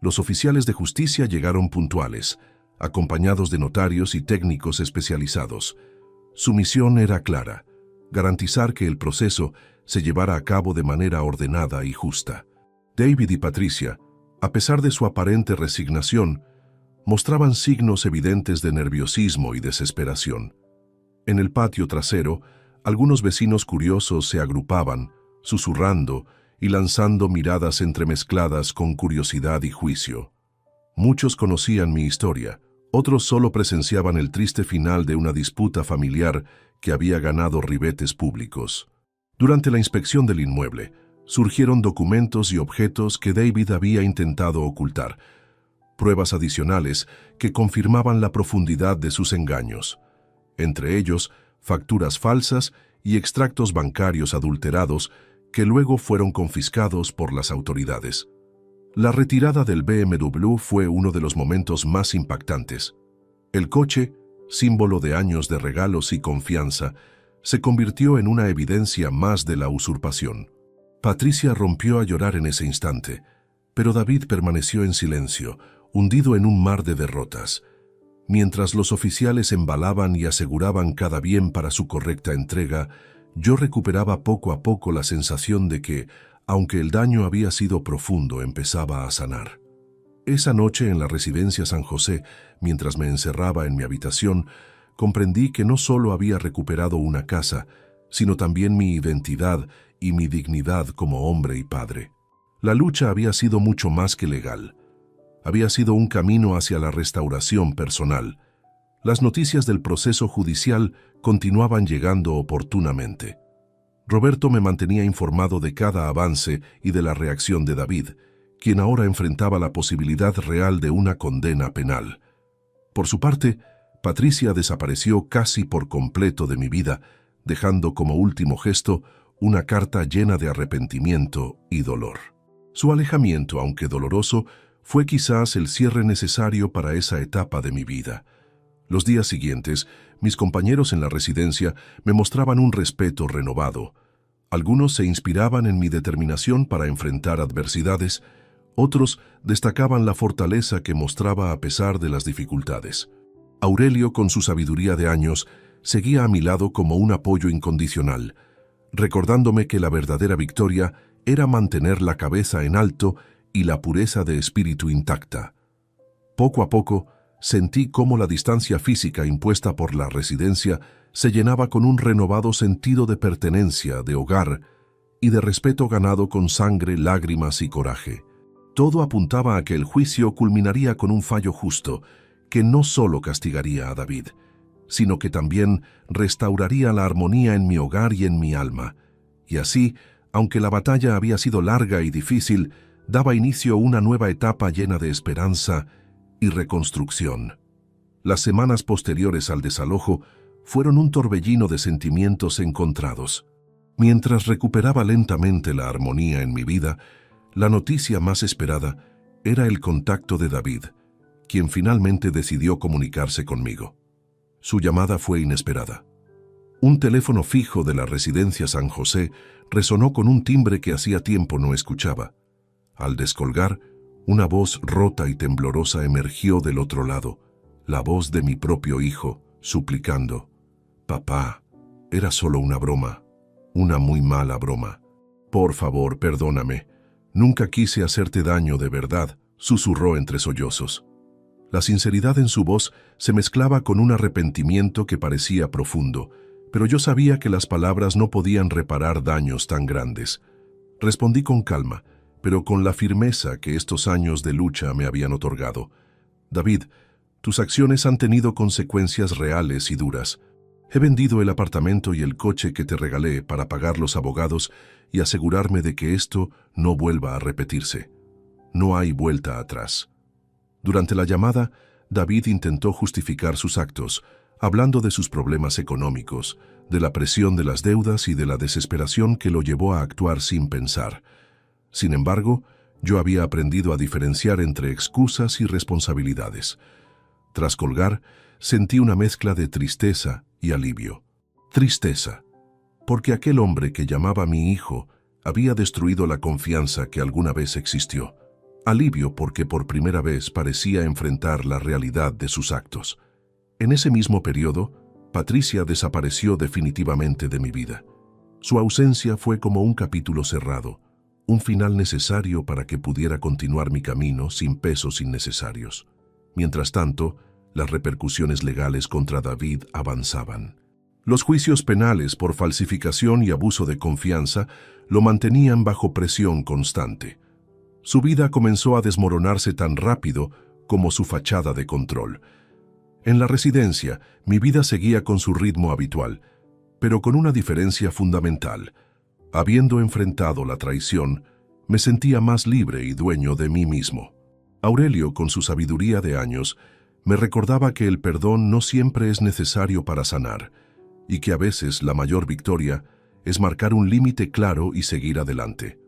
Los oficiales de justicia llegaron puntuales, acompañados de notarios y técnicos especializados. Su misión era clara: garantizar que el proceso se llevara a cabo de manera ordenada y justa. David y Patricia, a pesar de su aparente resignación, mostraban signos evidentes de nerviosismo y desesperación. En el patio trasero, algunos vecinos curiosos se agrupaban, susurrando y lanzando miradas entremezcladas con curiosidad y juicio. Muchos conocían mi historia, otros solo presenciaban el triste final de una disputa familiar que había ganado ribetes públicos. Durante la inspección del inmueble, surgieron documentos y objetos que David había intentado ocultar, pruebas adicionales que confirmaban la profundidad de sus engaños. Entre ellos, facturas falsas y extractos bancarios adulterados que luego fueron confiscados por las autoridades. La retirada del BMW fue uno de los momentos más impactantes. El coche, símbolo de años de regalos y confianza, se convirtió en una evidencia más de la usurpación. Patricia rompió a llorar en ese instante, pero David permaneció en silencio, hundido en un mar de derrotas. Mientras los oficiales embalaban y aseguraban cada bien para su correcta entrega, yo recuperaba poco a poco la sensación de que, aunque el daño había sido profundo, empezaba a sanar. Esa noche en la residencia San José, mientras me encerraba en mi habitación, comprendí que no solo había recuperado una casa, sino también mi identidad y mi dignidad como hombre y padre. La lucha había sido mucho más que legal. Había sido un camino hacia la restauración personal. Las noticias del proceso judicial continuaban llegando oportunamente. Roberto me mantenía informado de cada avance y de la reacción de David, quien ahora enfrentaba la posibilidad real de una condena penal. Por su parte, Patricia desapareció casi por completo de mi vida, dejando como último gesto una carta llena de arrepentimiento y dolor. Su alejamiento, aunque doloroso, fue quizás el cierre necesario para esa etapa de mi vida. Los días siguientes, mis compañeros en la residencia me mostraban un respeto renovado. Algunos se inspiraban en mi determinación para enfrentar adversidades, otros destacaban la fortaleza que mostraba a pesar de las dificultades. Aurelio, con su sabiduría de años, seguía a mi lado como un apoyo incondicional, recordándome que la verdadera victoria era mantener la cabeza en alto y la pureza de espíritu intacta. Poco a poco, sentí cómo la distancia física impuesta por la residencia se llenaba con un renovado sentido de pertenencia, de hogar y de respeto ganado con sangre, lágrimas y coraje. Todo apuntaba a que el juicio culminaría con un fallo justo, que no solo castigaría a David, sino que también restauraría la armonía en mi hogar y en mi alma. Y así, aunque la batalla había sido larga y difícil, daba inicio a una nueva etapa llena de esperanza y reconstrucción. Las semanas posteriores al desalojo fueron un torbellino de sentimientos encontrados. Mientras recuperaba lentamente la armonía en mi vida, la noticia más esperada era el contacto de David, quien finalmente decidió comunicarse conmigo. Su llamada fue inesperada. Un teléfono fijo de la residencia San José resonó con un timbre que hacía tiempo no escuchaba. Al descolgar, una voz rota y temblorosa emergió del otro lado, la voz de mi propio hijo, suplicando: «Papá, era solo una broma, una muy mala broma. Por favor, perdóname. Nunca quise hacerte daño de verdad», susurró entre sollozos. La sinceridad en su voz se mezclaba con un arrepentimiento que parecía profundo, pero yo sabía que las palabras no podían reparar daños tan grandes. Respondí con calma, pero con la firmeza que estos años de lucha me habían otorgado: «David, tus acciones han tenido consecuencias reales y duras. He vendido el apartamento y el coche que te regalé para pagar los abogados y asegurarme de que esto no vuelva a repetirse. No hay vuelta atrás». Durante la llamada, David intentó justificar sus actos, hablando de sus problemas económicos, de la presión de las deudas y de la desesperación que lo llevó a actuar sin pensar. Sin embargo, yo había aprendido a diferenciar entre excusas y responsabilidades. Tras colgar, sentí una mezcla de tristeza y alivio. Tristeza, porque aquel hombre que llamaba mi hijo había destruido la confianza que alguna vez existió. Alivio, porque por primera vez parecía enfrentar la realidad de sus actos. En ese mismo periodo, Patricia desapareció definitivamente de mi vida. Su ausencia fue como un capítulo cerrado, un final necesario para que pudiera continuar mi camino sin pesos innecesarios. Mientras tanto, las repercusiones legales contra David avanzaban. Los juicios penales por falsificación y abuso de confianza lo mantenían bajo presión constante. Su vida comenzó a desmoronarse tan rápido como su fachada de control. En la residencia, mi vida seguía con su ritmo habitual, pero con una diferencia fundamental. Habiendo enfrentado la traición, me sentía más libre y dueño de mí mismo. Aurelio, con su sabiduría de años, me recordaba que el perdón no siempre es necesario para sanar, y que a veces la mayor victoria es marcar un límite claro y seguir adelante.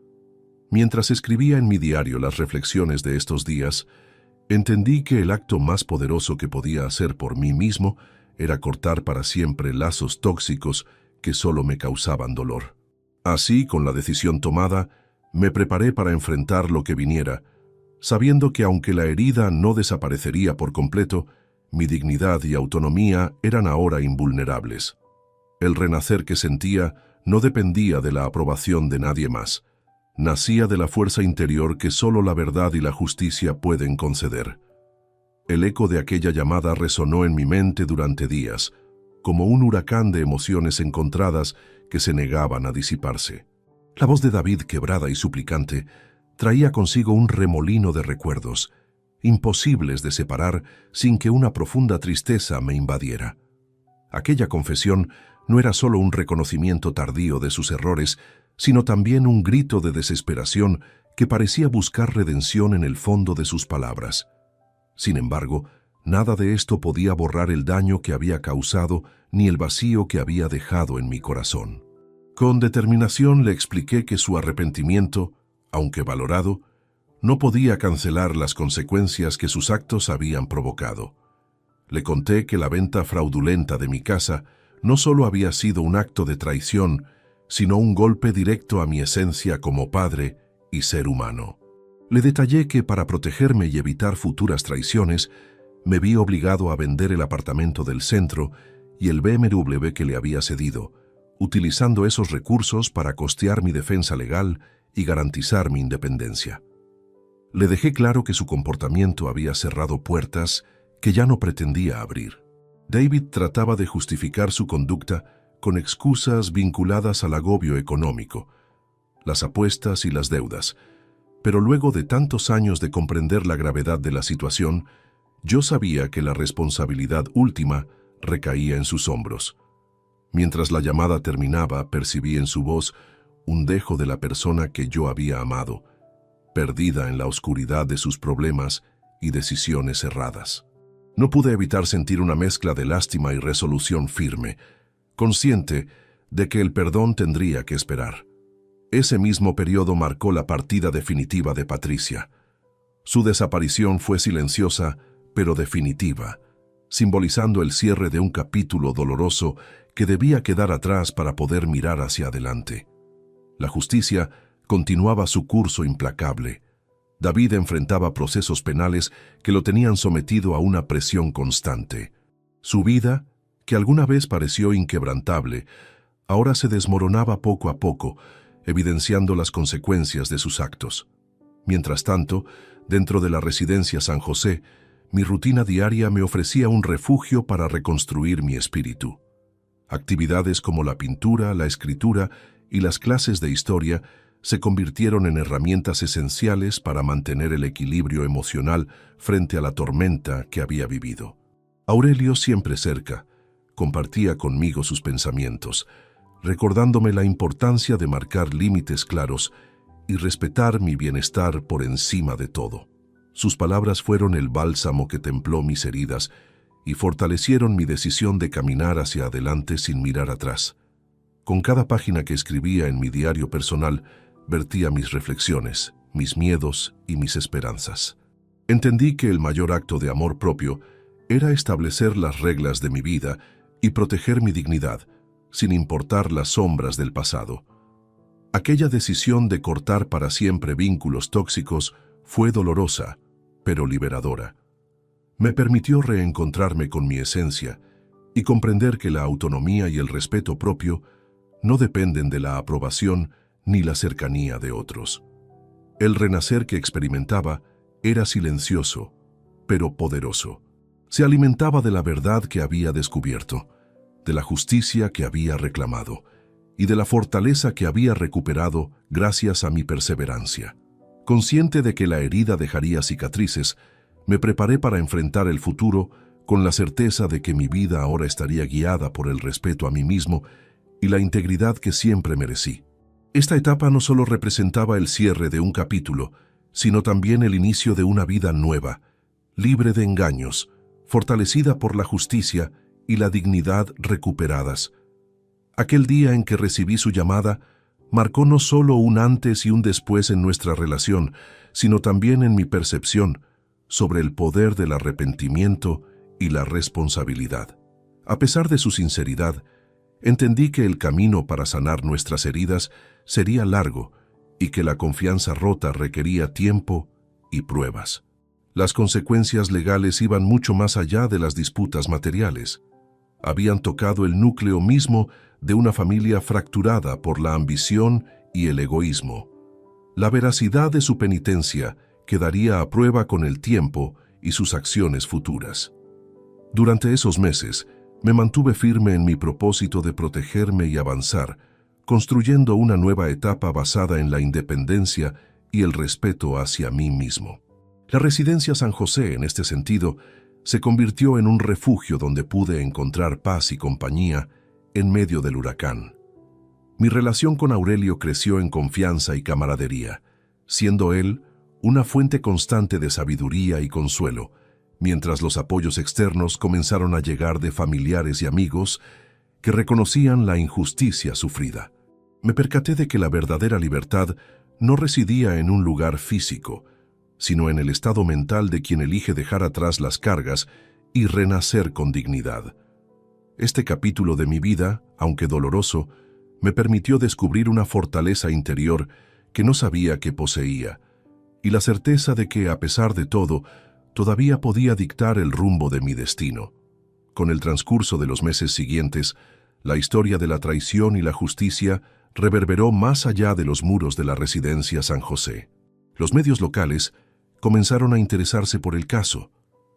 Mientras escribía en mi diario las reflexiones de estos días, entendí que el acto más poderoso que podía hacer por mí mismo era cortar para siempre lazos tóxicos que solo me causaban dolor. Así, con la decisión tomada, me preparé para enfrentar lo que viniera, sabiendo que aunque la herida no desaparecería por completo, mi dignidad y autonomía eran ahora invulnerables. El renacer que sentía no dependía de la aprobación de nadie más. Nacía de la fuerza interior que solo la verdad y la justicia pueden conceder. El eco de aquella llamada resonó en mi mente durante días, como un huracán de emociones encontradas que se negaban a disiparse. La voz de David, quebrada y suplicante, traía consigo un remolino de recuerdos, imposibles de separar sin que una profunda tristeza me invadiera. Aquella confesión no era solo un reconocimiento tardío de sus errores, sino también un grito de desesperación que parecía buscar redención en el fondo de sus palabras. Sin embargo, nada de esto podía borrar el daño que había causado ni el vacío que había dejado en mi corazón. Con determinación le expliqué que su arrepentimiento, aunque valorado, no podía cancelar las consecuencias que sus actos habían provocado. Le conté que la venta fraudulenta de mi casa no solo había sido un acto de traición, sino un golpe directo a mi esencia como padre y ser humano. Le detallé que para protegerme y evitar futuras traiciones, me vi obligado a vender el apartamento del centro y el BMW que le había cedido, utilizando esos recursos para costear mi defensa legal y garantizar mi independencia. Le dejé claro que su comportamiento había cerrado puertas que ya no pretendía abrir. David trataba de justificar su conducta con excusas vinculadas al agobio económico, las apuestas y las deudas, pero luego de tantos años de comprender la gravedad de la situación, yo sabía que la responsabilidad última recaía en sus hombros. Mientras la llamada terminaba, percibí en su voz un dejo de la persona que yo había amado, perdida en la oscuridad de sus problemas y decisiones erradas. No pude evitar sentir una mezcla de lástima y resolución firme, consciente de que el perdón tendría que esperar. Ese mismo periodo marcó la partida definitiva de Patricia. Su desaparición fue silenciosa, pero definitiva, simbolizando el cierre de un capítulo doloroso que debía quedar atrás para poder mirar hacia adelante. La justicia continuaba su curso implacable. David enfrentaba procesos penales que lo tenían sometido a una presión constante. Su vida, que alguna vez pareció inquebrantable, ahora se desmoronaba poco a poco, evidenciando las consecuencias de sus actos. Mientras tanto, dentro de la residencia San José, mi rutina diaria me ofrecía un refugio para reconstruir mi espíritu. Actividades como la pintura, la escritura y las clases de historia se convirtieron en herramientas esenciales para mantener el equilibrio emocional frente a la tormenta que había vivido. Aurelio, siempre cerca, compartía conmigo sus pensamientos, recordándome la importancia de marcar límites claros y respetar mi bienestar por encima de todo. Sus palabras fueron el bálsamo que templó mis heridas y fortalecieron mi decisión de caminar hacia adelante sin mirar atrás. Con cada página que escribía en mi diario personal, vertía mis reflexiones, mis miedos y mis esperanzas. Entendí que el mayor acto de amor propio era establecer las reglas de mi vida y proteger mi dignidad, sin importar las sombras del pasado. Aquella decisión de cortar para siempre vínculos tóxicos fue dolorosa, pero liberadora. Me permitió reencontrarme con mi esencia y comprender que la autonomía y el respeto propio no dependen de la aprobación ni la cercanía de otros. El renacer que experimentaba era silencioso, pero poderoso. Se alimentaba de la verdad que había descubierto, de la justicia que había reclamado y de la fortaleza que había recuperado gracias a mi perseverancia. Consciente de que la herida dejaría cicatrices, me preparé para enfrentar el futuro con la certeza de que mi vida ahora estaría guiada por el respeto a mí mismo y la integridad que siempre merecí. Esta etapa no solo representaba el cierre de un capítulo, sino también el inicio de una vida nueva, libre de engaños, fortalecida por la justicia y la dignidad recuperadas. Aquel día en que recibí su llamada marcó no solo un antes y un después en nuestra relación, sino también en mi percepción sobre el poder del arrepentimiento y la responsabilidad. A pesar de su sinceridad, entendí que el camino para sanar nuestras heridas sería largo y que la confianza rota requería tiempo y pruebas. Las consecuencias legales iban mucho más allá de las disputas materiales. Habían tocado el núcleo mismo de una familia fracturada por la ambición y el egoísmo. La veracidad de su penitencia quedaría a prueba con el tiempo y sus acciones futuras. Durante esos meses, me mantuve firme en mi propósito de protegerme y avanzar, construyendo una nueva etapa basada en la independencia y el respeto hacia mí mismo. La residencia San José, en este sentido, se convirtió en un refugio donde pude encontrar paz y compañía en medio del huracán. Mi relación con Aurelio creció en confianza y camaradería, siendo él una fuente constante de sabiduría y consuelo, mientras los apoyos externos comenzaron a llegar de familiares y amigos que reconocían la injusticia sufrida. Me percaté de que la verdadera libertad no residía en un lugar físico, sino en el estado mental de quien elige dejar atrás las cargas y renacer con dignidad. Este capítulo de mi vida, aunque doloroso, me permitió descubrir una fortaleza interior que no sabía que poseía, y la certeza de que, a pesar de todo, todavía podía dictar el rumbo de mi destino. Con el transcurso de los meses siguientes, la historia de la traición y la justicia reverberó más allá de los muros de la residencia San José. Los medios locales comenzaron a interesarse por el caso,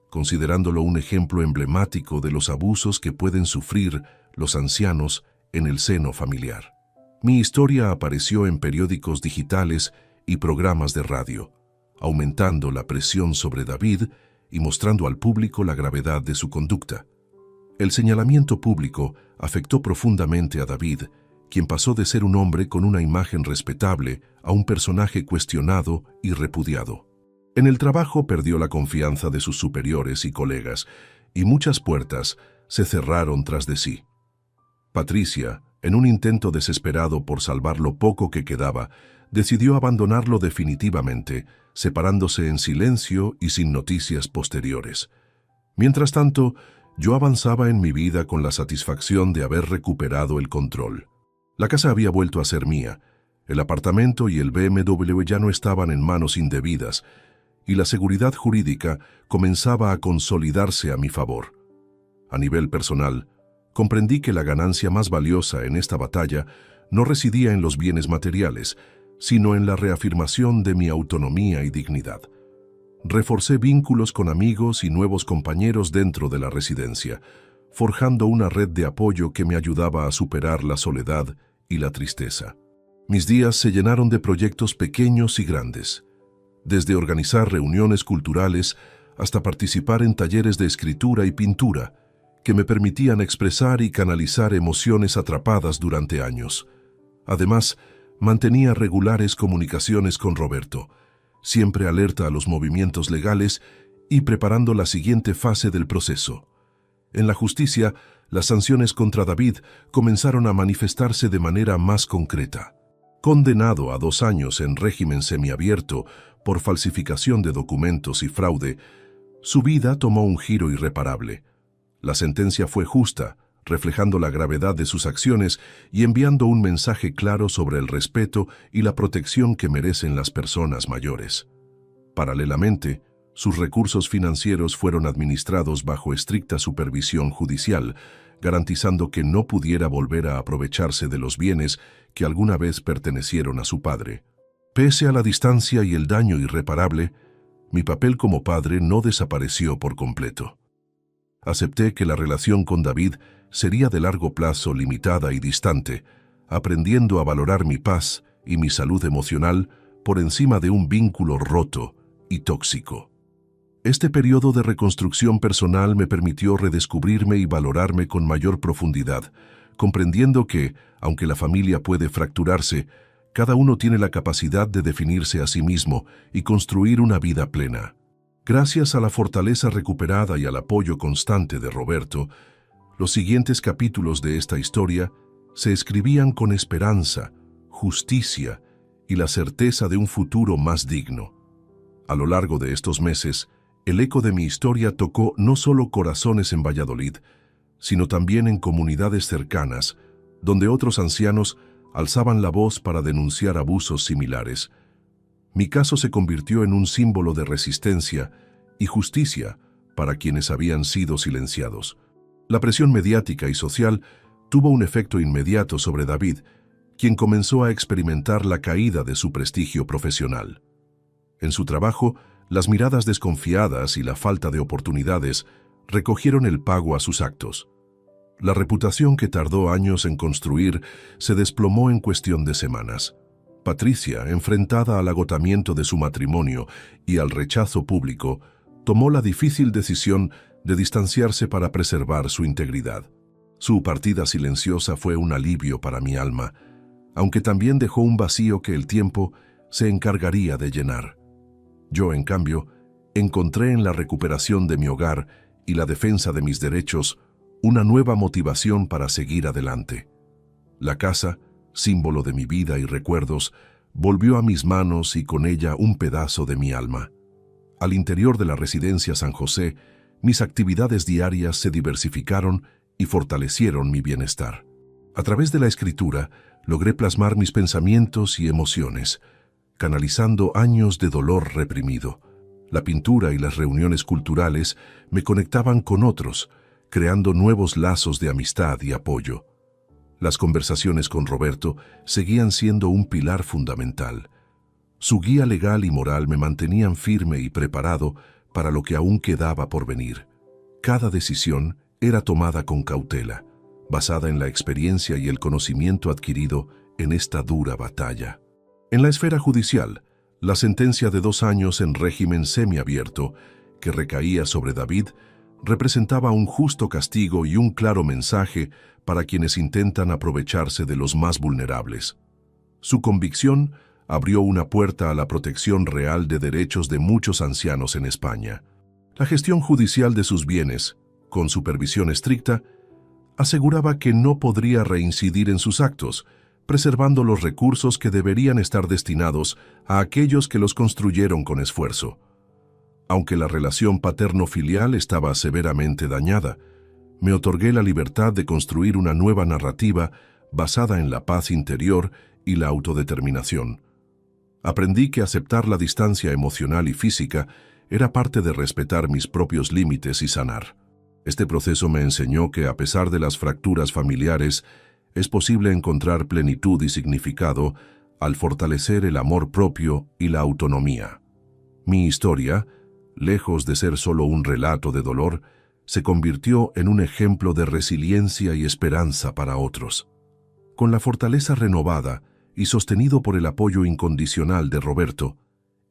considerándolo un ejemplo emblemático de los abusos que pueden sufrir los ancianos en el seno familiar. Mi historia apareció en periódicos digitales y programas de radio, aumentando la presión sobre David y mostrando al público la gravedad de su conducta. El señalamiento público afectó profundamente a David, quien pasó de ser un hombre con una imagen respetable a un personaje cuestionado y repudiado. En el trabajo perdió la confianza de sus superiores y colegas, y muchas puertas se cerraron tras de sí. Patricia, en un intento desesperado por salvar lo poco que quedaba, decidió abandonarlo definitivamente, separándose en silencio y sin noticias posteriores. Mientras tanto, yo avanzaba en mi vida con la satisfacción de haber recuperado el control. La casa había vuelto a ser mía, el apartamento y el BMW ya no estaban en manos indebidas, y la seguridad jurídica comenzaba a consolidarse a mi favor. A nivel personal, comprendí que la ganancia más valiosa en esta batalla no residía en los bienes materiales, sino en la reafirmación de mi autonomía y dignidad. Reforcé vínculos con amigos y nuevos compañeros dentro de la residencia, forjando una red de apoyo que me ayudaba a superar la soledad y la tristeza. Mis días se llenaron de proyectos pequeños y grandes, desde organizar reuniones culturales hasta participar en talleres de escritura y pintura, que me permitían expresar y canalizar emociones atrapadas durante años. Además, mantenía regulares comunicaciones con Roberto, siempre alerta a los movimientos legales y preparando la siguiente fase del proceso. En la justicia, las sanciones contra David comenzaron a manifestarse de manera más concreta. Condenado a 2 años en régimen semiabierto por falsificación de documentos y fraude, su vida tomó un giro irreparable. La sentencia fue justa, reflejando la gravedad de sus acciones y enviando un mensaje claro sobre el respeto y la protección que merecen las personas mayores. Paralelamente, sus recursos financieros fueron administrados bajo estricta supervisión judicial, garantizando que no pudiera volver a aprovecharse de los bienes que alguna vez pertenecieron a su padre. Pese a la distancia y el daño irreparable, mi papel como padre no desapareció por completo. Acepté que la relación con David sería de largo plazo, limitada y distante, aprendiendo a valorar mi paz y mi salud emocional por encima de un vínculo roto y tóxico. Este periodo de reconstrucción personal me permitió redescubrirme y valorarme con mayor profundidad, comprendiendo que, aunque la familia puede fracturarse, cada uno tiene la capacidad de definirse a sí mismo y construir una vida plena. Gracias a la fortaleza recuperada y al apoyo constante de Roberto, los siguientes capítulos de esta historia se escribían con esperanza, justicia y la certeza de un futuro más digno. A lo largo de estos meses, el eco de mi historia tocó no solo corazones en Valladolid, sino también en comunidades cercanas, donde otros ancianos alzaban la voz para denunciar abusos similares. Mi caso se convirtió en un símbolo de resistencia y justicia para quienes habían sido silenciados. La presión mediática y social tuvo un efecto inmediato sobre David, quien comenzó a experimentar la caída de su prestigio profesional. En su trabajo, las miradas desconfiadas y la falta de oportunidades recogieron el pago a sus actos. La reputación que tardó años en construir se desplomó en cuestión de semanas. Patricia, enfrentada al agotamiento de su matrimonio y al rechazo público, tomó la difícil decisión de distanciarse para preservar su integridad. Su partida silenciosa fue un alivio para mi alma, aunque también dejó un vacío que el tiempo se encargaría de llenar. Yo, en cambio, encontré en la recuperación de mi hogar y la defensa de mis derechos una nueva motivación para seguir adelante. La casa, símbolo de mi vida y recuerdos, volvió a mis manos y con ella un pedazo de mi alma. Al interior de la residencia San José, mis actividades diarias se diversificaron y fortalecieron mi bienestar. A través de la escritura, logré plasmar mis pensamientos y emociones, canalizando años de dolor reprimido. La pintura y las reuniones culturales me conectaban con otros, creando nuevos lazos de amistad y apoyo. Las conversaciones con Roberto seguían siendo un pilar fundamental. Su guía legal y moral me mantenían firme y preparado para lo que aún quedaba por venir. Cada decisión era tomada con cautela, basada en la experiencia y el conocimiento adquirido en esta dura batalla. En la esfera judicial, la sentencia de 2 años en régimen semiabierto que recaía sobre David representaba un justo castigo y un claro mensaje para quienes intentan aprovecharse de los más vulnerables. Su convicción abrió una puerta a la protección real de derechos de muchos ancianos en España. La gestión judicial de sus bienes, con supervisión estricta, aseguraba que no podría reincidir en sus actos, preservando los recursos que deberían estar destinados a aquellos que los construyeron con esfuerzo. Aunque la relación paterno-filial estaba severamente dañada, me otorgué la libertad de construir una nueva narrativa basada en la paz interior y la autodeterminación. Aprendí que aceptar la distancia emocional y física era parte de respetar mis propios límites y sanar. Este proceso me enseñó que, a pesar de las fracturas familiares, es posible encontrar plenitud y significado al fortalecer el amor propio y la autonomía. Mi historia, lejos de ser solo un relato de dolor, se convirtió en un ejemplo de resiliencia y esperanza para otros. Con la fortaleza renovada y sostenido por el apoyo incondicional de Roberto,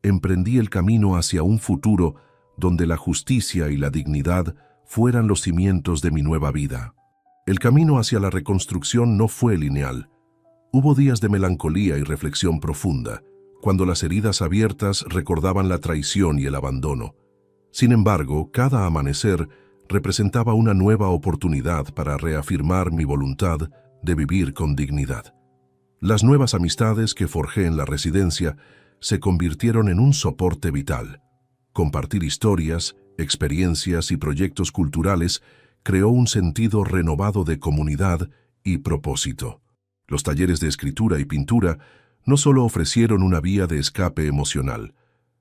emprendí el camino hacia un futuro donde la justicia y la dignidad fueran los cimientos de mi nueva vida. El camino hacia la reconstrucción no fue lineal. Hubo días de melancolía y reflexión profunda, cuando las heridas abiertas recordaban la traición y el abandono. Sin embargo, cada amanecer representaba una nueva oportunidad para reafirmar mi voluntad de vivir con dignidad. Las nuevas amistades que forjé en la residencia se convirtieron en un soporte vital. Compartir historias, experiencias y proyectos culturales creó un sentido renovado de comunidad y propósito. Los talleres de escritura y pintura no solo ofrecieron una vía de escape emocional,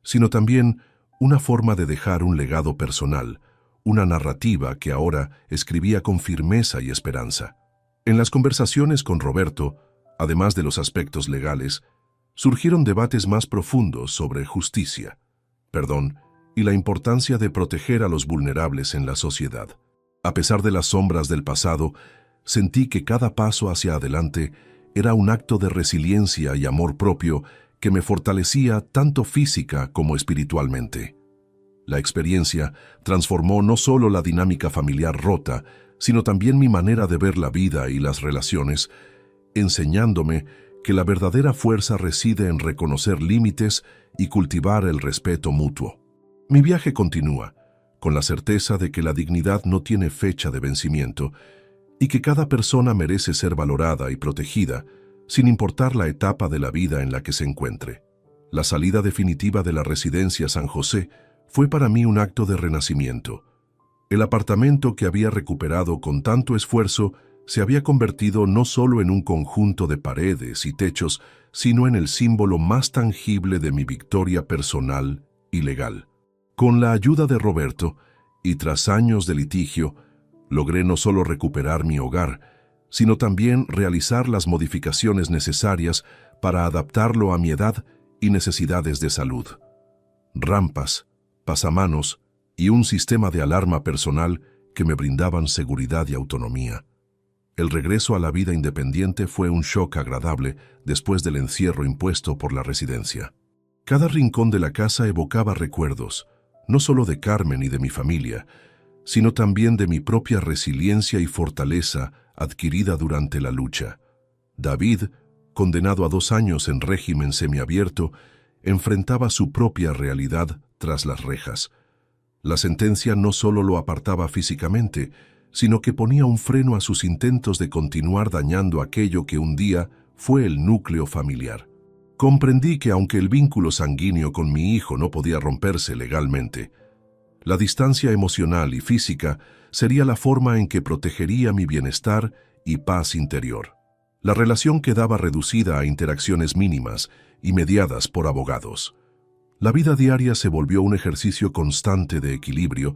sino también una forma de dejar un legado personal, una narrativa que ahora escribía con firmeza y esperanza. En las conversaciones con Roberto, además de los aspectos legales, surgieron debates más profundos sobre justicia, perdón y la importancia de proteger a los vulnerables en la sociedad. A pesar de las sombras del pasado, sentí que cada paso hacia adelante era un acto de resiliencia y amor propio que me fortalecía tanto física como espiritualmente. La experiencia transformó no solo la dinámica familiar rota, sino también mi manera de ver la vida y las relaciones, enseñándome que la verdadera fuerza reside en reconocer límites y cultivar el respeto mutuo. Mi viaje continúa, con la certeza de que la dignidad no tiene fecha de vencimiento y que cada persona merece ser valorada y protegida, sin importar la etapa de la vida en la que se encuentre. La salida definitiva de la residencia San José fue para mí un acto de renacimiento. El apartamento que había recuperado con tanto esfuerzo se había convertido no solo en un conjunto de paredes y techos, sino en el símbolo más tangible de mi victoria personal y legal. Con la ayuda de Roberto, y tras años de litigio, logré no solo recuperar mi hogar, sino también realizar las modificaciones necesarias para adaptarlo a mi edad y necesidades de salud. Rampas, pasamanos y un sistema de alarma personal que me brindaban seguridad y autonomía. El regreso a la vida independiente fue un shock agradable después del encierro impuesto por la residencia. Cada rincón de la casa evocaba recuerdos, no solo de Carmen y de mi familia, sino también de mi propia resiliencia y fortaleza adquirida durante la lucha. David, condenado a 2 años en régimen semiabierto, enfrentaba su propia realidad tras las rejas. La sentencia no solo lo apartaba físicamente, sino que ponía un freno a sus intentos de continuar dañando aquello que un día fue el núcleo familiar. Comprendí que aunque el vínculo sanguíneo con mi hijo no podía romperse legalmente, la distancia emocional y física sería la forma en que protegería mi bienestar y paz interior. La relación quedaba reducida a interacciones mínimas y mediadas por abogados. La vida diaria se volvió un ejercicio constante de equilibrio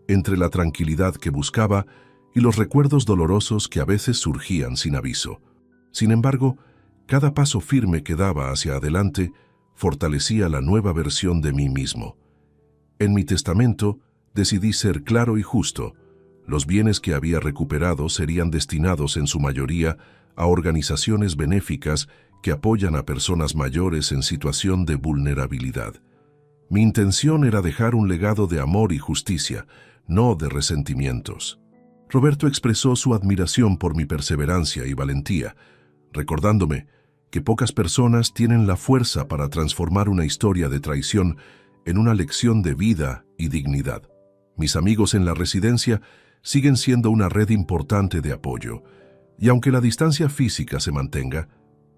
entre la tranquilidad que buscaba y los recuerdos dolorosos que a veces surgían sin aviso. Sin embargo, cada paso firme que daba hacia adelante fortalecía la nueva versión de mí mismo. En mi testamento decidí ser claro y justo. Los bienes que había recuperado serían destinados en su mayoría a organizaciones benéficas que apoyan a personas mayores en situación de vulnerabilidad. Mi intención era dejar un legado de amor y justicia, no de resentimientos. Roberto expresó su admiración por mi perseverancia y valentía, recordándome que pocas personas tienen la fuerza para transformar una historia de traición en una lección de vida y dignidad. Mis amigos en la residencia siguen siendo una red importante de apoyo, y aunque la distancia física se mantenga,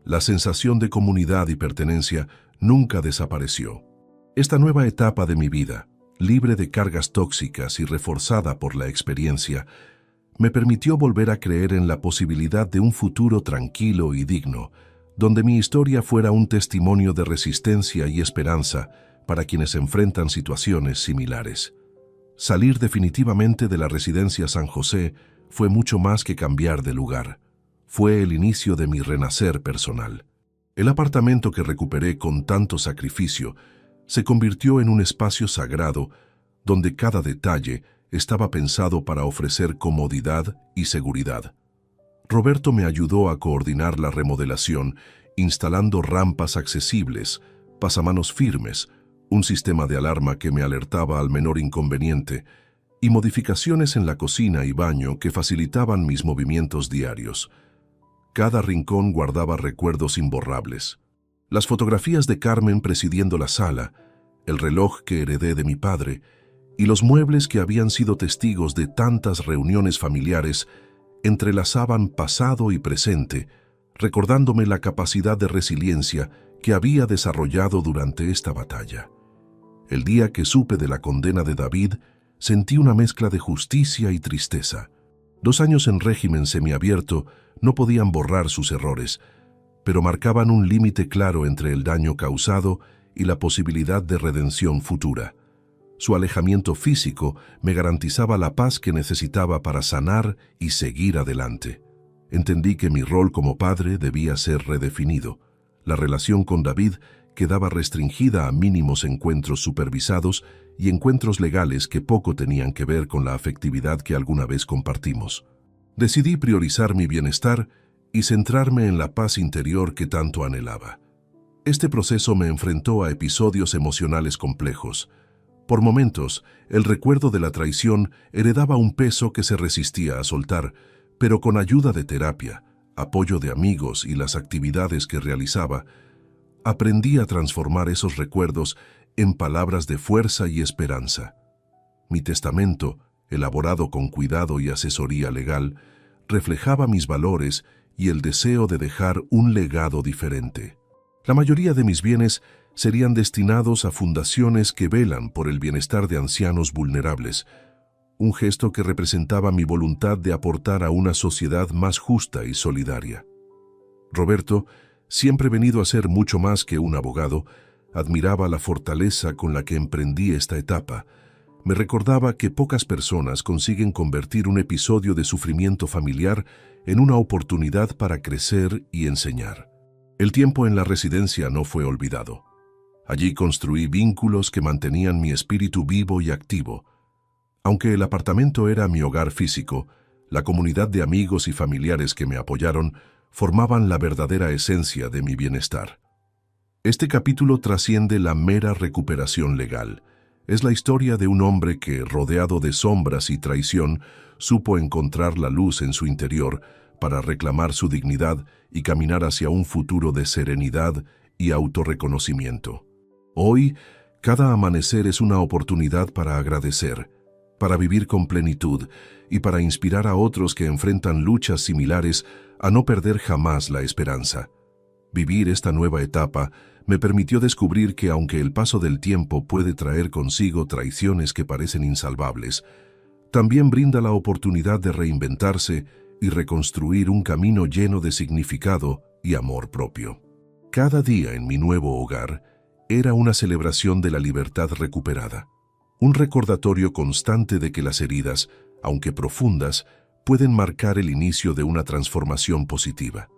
la sensación de comunidad y pertenencia nunca desapareció. Esta nueva etapa de mi vida, libre de cargas tóxicas y reforzada por la experiencia, me permitió volver a creer en la posibilidad de un futuro tranquilo y digno, donde mi historia fuera un testimonio de resistencia y esperanza para quienes enfrentan situaciones similares. Salir definitivamente de la residencia San José fue mucho más que cambiar de lugar. Fue el inicio de mi renacer personal. El apartamento que recuperé con tanto sacrificio se convirtió en un espacio sagrado donde cada detalle estaba pensado para ofrecer comodidad y seguridad. Roberto me ayudó a coordinar la remodelación, instalando rampas accesibles, pasamanos firmes, un sistema de alarma que me alertaba al menor inconveniente y modificaciones en la cocina y baño que facilitaban mis movimientos diarios. Cada rincón guardaba recuerdos imborrables. Las fotografías de Carmen presidiendo la sala, el reloj que heredé de mi padre y los muebles que habían sido testigos de tantas reuniones familiares entrelazaban pasado y presente, recordándome la capacidad de resiliencia que había desarrollado durante esta batalla. El día que supe de la condena de David, sentí una mezcla de justicia y tristeza. 2 años en régimen semiabierto no podían borrar sus errores, pero marcaban un límite claro entre el daño causado y la posibilidad de redención futura. Su alejamiento físico me garantizaba la paz que necesitaba para sanar y seguir adelante. Entendí que mi rol como padre debía ser redefinido. La relación con David quedaba restringida a mínimos encuentros supervisados y encuentros legales que poco tenían que ver con la afectividad que alguna vez compartimos. Decidí priorizar mi bienestar y centrarme en la paz interior que tanto anhelaba. Este proceso me enfrentó a episodios emocionales complejos. Por momentos, el recuerdo de la traición heredaba un peso que se resistía a soltar, pero con ayuda de terapia, apoyo de amigos y las actividades que realizaba, aprendí a transformar esos recuerdos en palabras de fuerza y esperanza. Mi testamento, elaborado con cuidado y asesoría legal, reflejaba mis valores y el deseo de dejar un legado diferente. La mayoría de mis bienes serían destinados a fundaciones que velan por el bienestar de ancianos vulnerables, un gesto que representaba mi voluntad de aportar a una sociedad más justa y solidaria. Roberto, siempre venido a ser mucho más que un abogado, admiraba la fortaleza con la que emprendí esta etapa. Me recordaba que pocas personas consiguen convertir un episodio de sufrimiento familiar en una oportunidad para crecer y enseñar. El tiempo en la residencia no fue olvidado. Allí construí vínculos que mantenían mi espíritu vivo y activo. Aunque el apartamento era mi hogar físico, la comunidad de amigos y familiares que me apoyaron formaban la verdadera esencia de mi bienestar. Este capítulo trasciende la mera recuperación legal. Es la historia de un hombre que, rodeado de sombras y traición, supo encontrar la luz en su interior para reclamar su dignidad y caminar hacia un futuro de serenidad y autorreconocimiento. Hoy, cada amanecer es una oportunidad para agradecer, para vivir con plenitud y para inspirar a otros que enfrentan luchas similares a no perder jamás la esperanza. Vivir esta nueva etapa me permitió descubrir que aunque el paso del tiempo puede traer consigo traiciones que parecen insalvables, también brinda la oportunidad de reinventarse y reconstruir un camino lleno de significado y amor propio. Cada día en mi nuevo hogar era una celebración de la libertad recuperada, un recordatorio constante de que las heridas, aunque profundas, pueden marcar el inicio de una transformación positiva.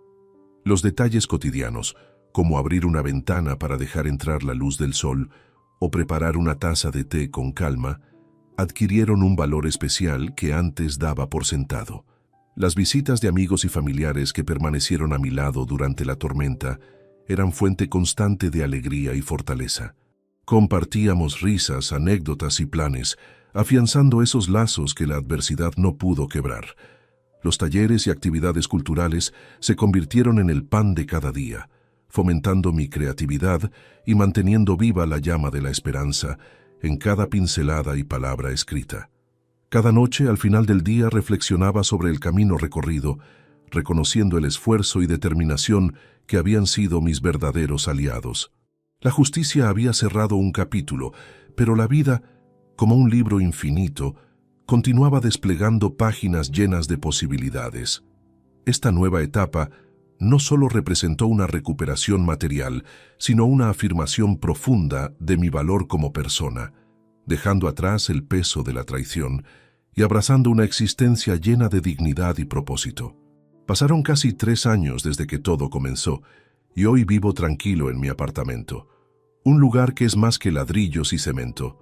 Los detalles cotidianos, como abrir una ventana para dejar entrar la luz del sol o preparar una taza de té con calma, adquirieron un valor especial que antes daba por sentado. Las visitas de amigos y familiares que permanecieron a mi lado durante la tormenta eran fuente constante de alegría y fortaleza. Compartíamos risas, anécdotas y planes, afianzando esos lazos que la adversidad no pudo quebrar. Los talleres y actividades culturales se convirtieron en el pan de cada día, fomentando mi creatividad y manteniendo viva la llama de la esperanza en cada pincelada y palabra escrita. Cada noche, al final del día, reflexionaba sobre el camino recorrido, reconociendo el esfuerzo y determinación que habían sido mis verdaderos aliados. La justicia había cerrado un capítulo, pero la vida, como un libro infinito, continuaba desplegando páginas llenas de posibilidades. Esta nueva etapa no solo representó una recuperación material, sino una afirmación profunda de mi valor como persona, dejando atrás el peso de la traición y abrazando una existencia llena de dignidad y propósito. Pasaron casi 3 años desde que todo comenzó, y hoy vivo tranquilo en mi apartamento. Un lugar que es más que ladrillos y cemento.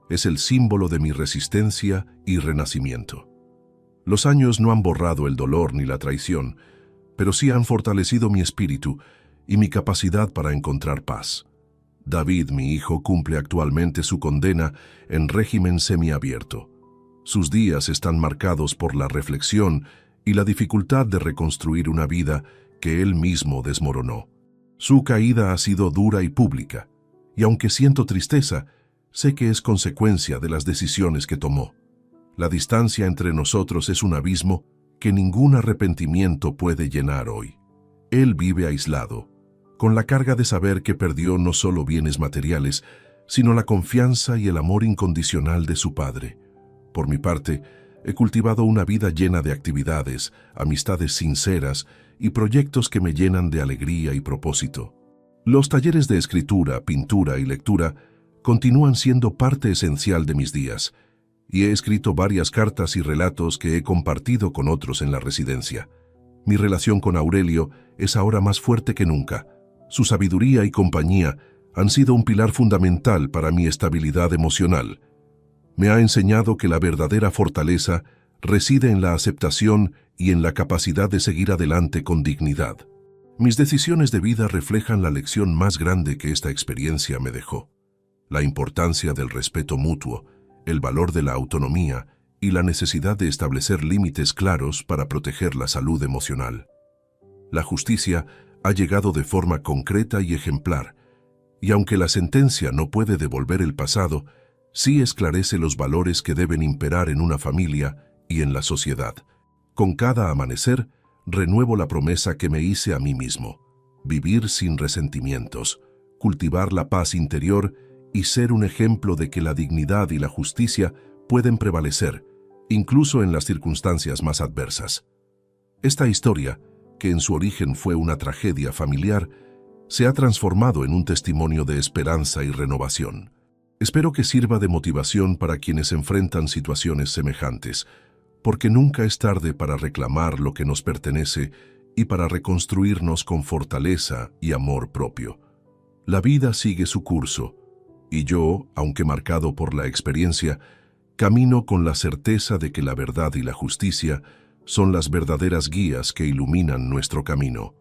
Es el símbolo de mi resistencia y renacimiento. Los años no han borrado el dolor ni la traición, pero sí han fortalecido mi espíritu y mi capacidad para encontrar paz. David, mi hijo, cumple actualmente su condena en régimen semiabierto. Sus días están marcados por la reflexión y la dificultad de reconstruir una vida que él mismo desmoronó. Su caída ha sido dura y pública, y aunque siento tristeza, sé que es consecuencia de las decisiones que tomó. La distancia entre nosotros es un abismo que ningún arrepentimiento puede llenar hoy. Él vive aislado, con la carga de saber que perdió no solo bienes materiales, sino la confianza y el amor incondicional de su padre. Por mi parte, he cultivado una vida llena de actividades, amistades sinceras y proyectos que me llenan de alegría y propósito. Los talleres de escritura, pintura y lectura continúan siendo parte esencial de mis días, y he escrito varias cartas y relatos que he compartido con otros en la residencia. Mi relación con Aurelio es ahora más fuerte que nunca. Su sabiduría y compañía han sido un pilar fundamental para mi estabilidad emocional. Me ha enseñado que la verdadera fortaleza reside en la aceptación y en la capacidad de seguir adelante con dignidad. Mis decisiones de vida reflejan la lección más grande que esta experiencia me dejó: la importancia del respeto mutuo, el valor de la autonomía y la necesidad de establecer límites claros para proteger la salud emocional. La justicia ha llegado de forma concreta y ejemplar, y aunque la sentencia no puede devolver el pasado, sí esclarece los valores que deben imperar en una familia y en la sociedad. Con cada amanecer, renuevo la promesa que me hice a mí mismo: vivir sin resentimientos, cultivar la paz interior y ser un ejemplo de que la dignidad y la justicia pueden prevalecer, incluso en las circunstancias más adversas. Esta historia, que en su origen fue una tragedia familiar, se ha transformado en un testimonio de esperanza y renovación. Espero que sirva de motivación para quienes enfrentan situaciones semejantes, porque nunca es tarde para reclamar lo que nos pertenece y para reconstruirnos con fortaleza y amor propio. La vida sigue su curso, y yo, aunque marcado por la experiencia, camino con la certeza de que la verdad y la justicia son las verdaderas guías que iluminan nuestro camino.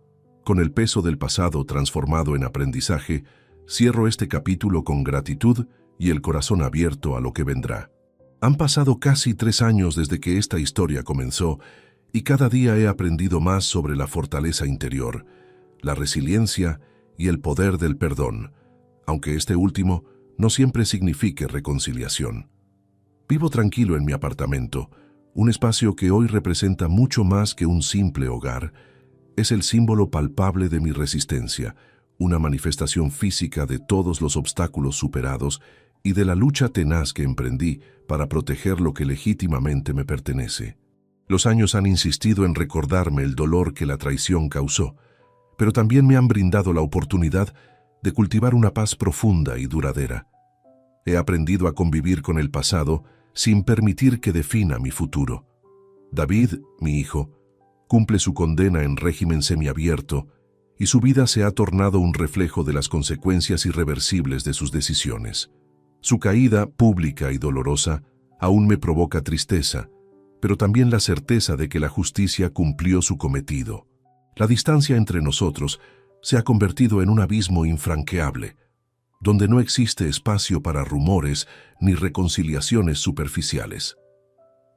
Con el peso del pasado transformado en aprendizaje, cierro este capítulo con gratitud y el corazón abierto a lo que vendrá. Han pasado casi 3 años desde que esta historia comenzó, y cada día he aprendido más sobre la fortaleza interior, la resiliencia y el poder del perdón, aunque este último no siempre signifique reconciliación. Vivo tranquilo en mi apartamento, un espacio que hoy representa mucho más que un simple hogar. Es el símbolo palpable de mi resistencia, una manifestación física de todos los obstáculos superados y de la lucha tenaz que emprendí para proteger lo que legítimamente me pertenece. Los años han insistido en recordarme el dolor que la traición causó, pero también me han brindado la oportunidad de cultivar una paz profunda y duradera. He aprendido a convivir con el pasado sin permitir que defina mi futuro. David, mi hijo, cumple su condena en régimen semiabierto y su vida se ha tornado un reflejo de las consecuencias irreversibles de sus decisiones. Su caída, pública y dolorosa, aún me provoca tristeza, pero también la certeza de que la justicia cumplió su cometido. La distancia entre nosotros se ha convertido en un abismo infranqueable, donde no existe espacio para rumores ni reconciliaciones superficiales.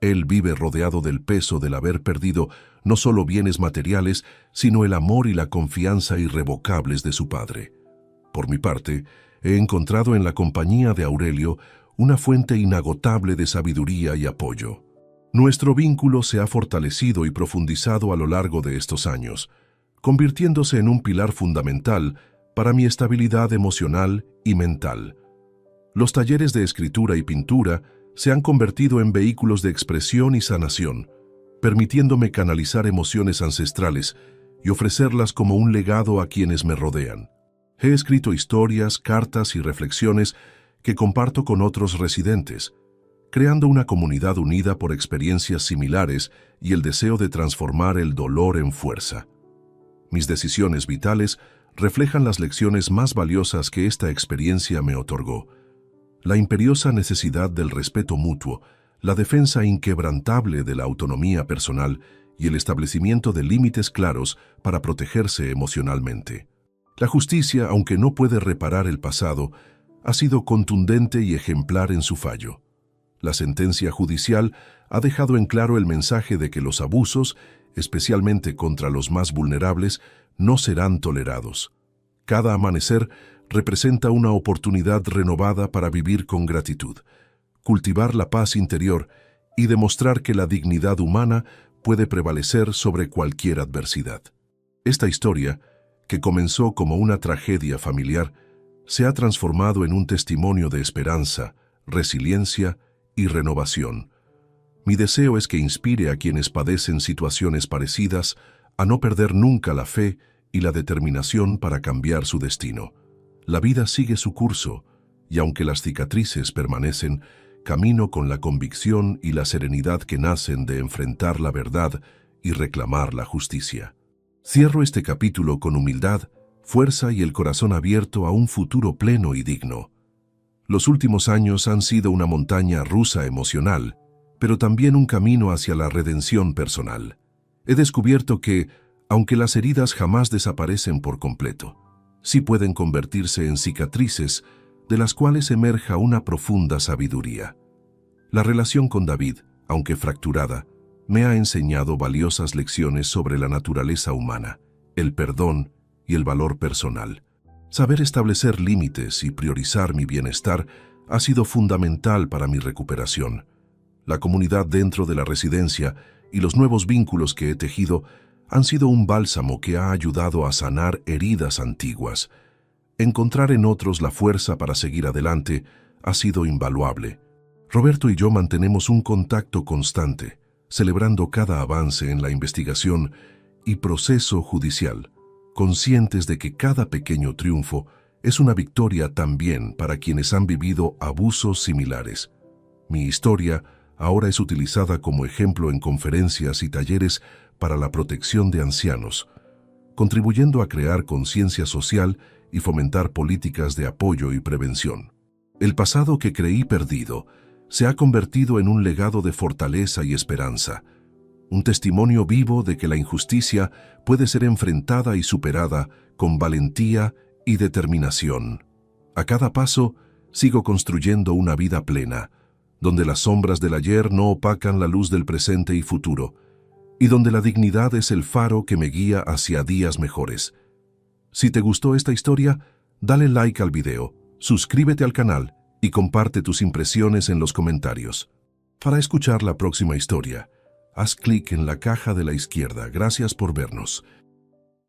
Él vive rodeado del peso del haber perdido no solo bienes materiales, sino el amor y la confianza irrevocables de su padre. Por mi parte, he encontrado en la compañía de Aurelio una fuente inagotable de sabiduría y apoyo. Nuestro vínculo se ha fortalecido y profundizado a lo largo de estos años, convirtiéndose en un pilar fundamental para mi estabilidad emocional y mental. Los talleres de escritura y pintura se han convertido en vehículos de expresión y sanación, permitiéndome canalizar emociones ancestrales y ofrecerlas como un legado a quienes me rodean. He escrito historias, cartas y reflexiones que comparto con otros residentes, creando una comunidad unida por experiencias similares y el deseo de transformar el dolor en fuerza. Mis decisiones vitales reflejan las lecciones más valiosas que esta experiencia me otorgó: la imperiosa necesidad del respeto mutuo, la defensa inquebrantable de la autonomía personal y el establecimiento de límites claros para protegerse emocionalmente. La justicia, aunque no puede reparar el pasado, ha sido contundente y ejemplar en su fallo. La sentencia judicial ha dejado en claro el mensaje de que los abusos, especialmente contra los más vulnerables, no serán tolerados. Cada amanecer representa una oportunidad renovada para vivir con gratitud, cultivar la paz interior y demostrar que la dignidad humana puede prevalecer sobre cualquier adversidad. Esta historia, que comenzó como una tragedia familiar, se ha transformado en un testimonio de esperanza, resiliencia y renovación. Mi deseo es que inspire a quienes padecen situaciones parecidas a no perder nunca la fe y la determinación para cambiar su destino. La vida sigue su curso, y aunque las cicatrices permanecen, camino con la convicción y la serenidad que nacen de enfrentar la verdad y reclamar la justicia. Cierro este capítulo con humildad, fuerza y el corazón abierto a un futuro pleno y digno. Los últimos años han sido una montaña rusa emocional, pero también un camino hacia la redención personal. He descubierto que, aunque las heridas jamás desaparecen por completo, sí pueden convertirse en cicatrices de las cuales emerja una profunda sabiduría. La relación con David, aunque fracturada, me ha enseñado valiosas lecciones sobre la naturaleza humana, el perdón y el valor personal. Saber establecer límites y priorizar mi bienestar ha sido fundamental para mi recuperación. La comunidad dentro de la residencia y los nuevos vínculos que he tejido han sido un bálsamo que ha ayudado a sanar heridas antiguas. Encontrar en otros la fuerza para seguir adelante ha sido invaluable. Roberto y yo mantenemos un contacto constante, celebrando cada avance en la investigación y proceso judicial, conscientes de que cada pequeño triunfo es una victoria también para quienes han vivido abusos similares. Mi historia ahora es utilizada como ejemplo en conferencias y talleres para la protección de ancianos, contribuyendo a crear conciencia social y fomentar políticas de apoyo y prevención. El pasado que creí perdido se ha convertido en un legado de fortaleza y esperanza, un testimonio vivo de que la injusticia puede ser enfrentada y superada con valentía y determinación. A cada paso, sigo construyendo una vida plena, donde las sombras del ayer no opacan la luz del presente y futuro, y donde la dignidad es el faro que me guía hacia días mejores. Si te gustó esta historia, dale like al video, suscríbete al canal y comparte tus impresiones en los comentarios. Para escuchar la próxima historia, haz clic en la caja de la izquierda. Gracias por vernos.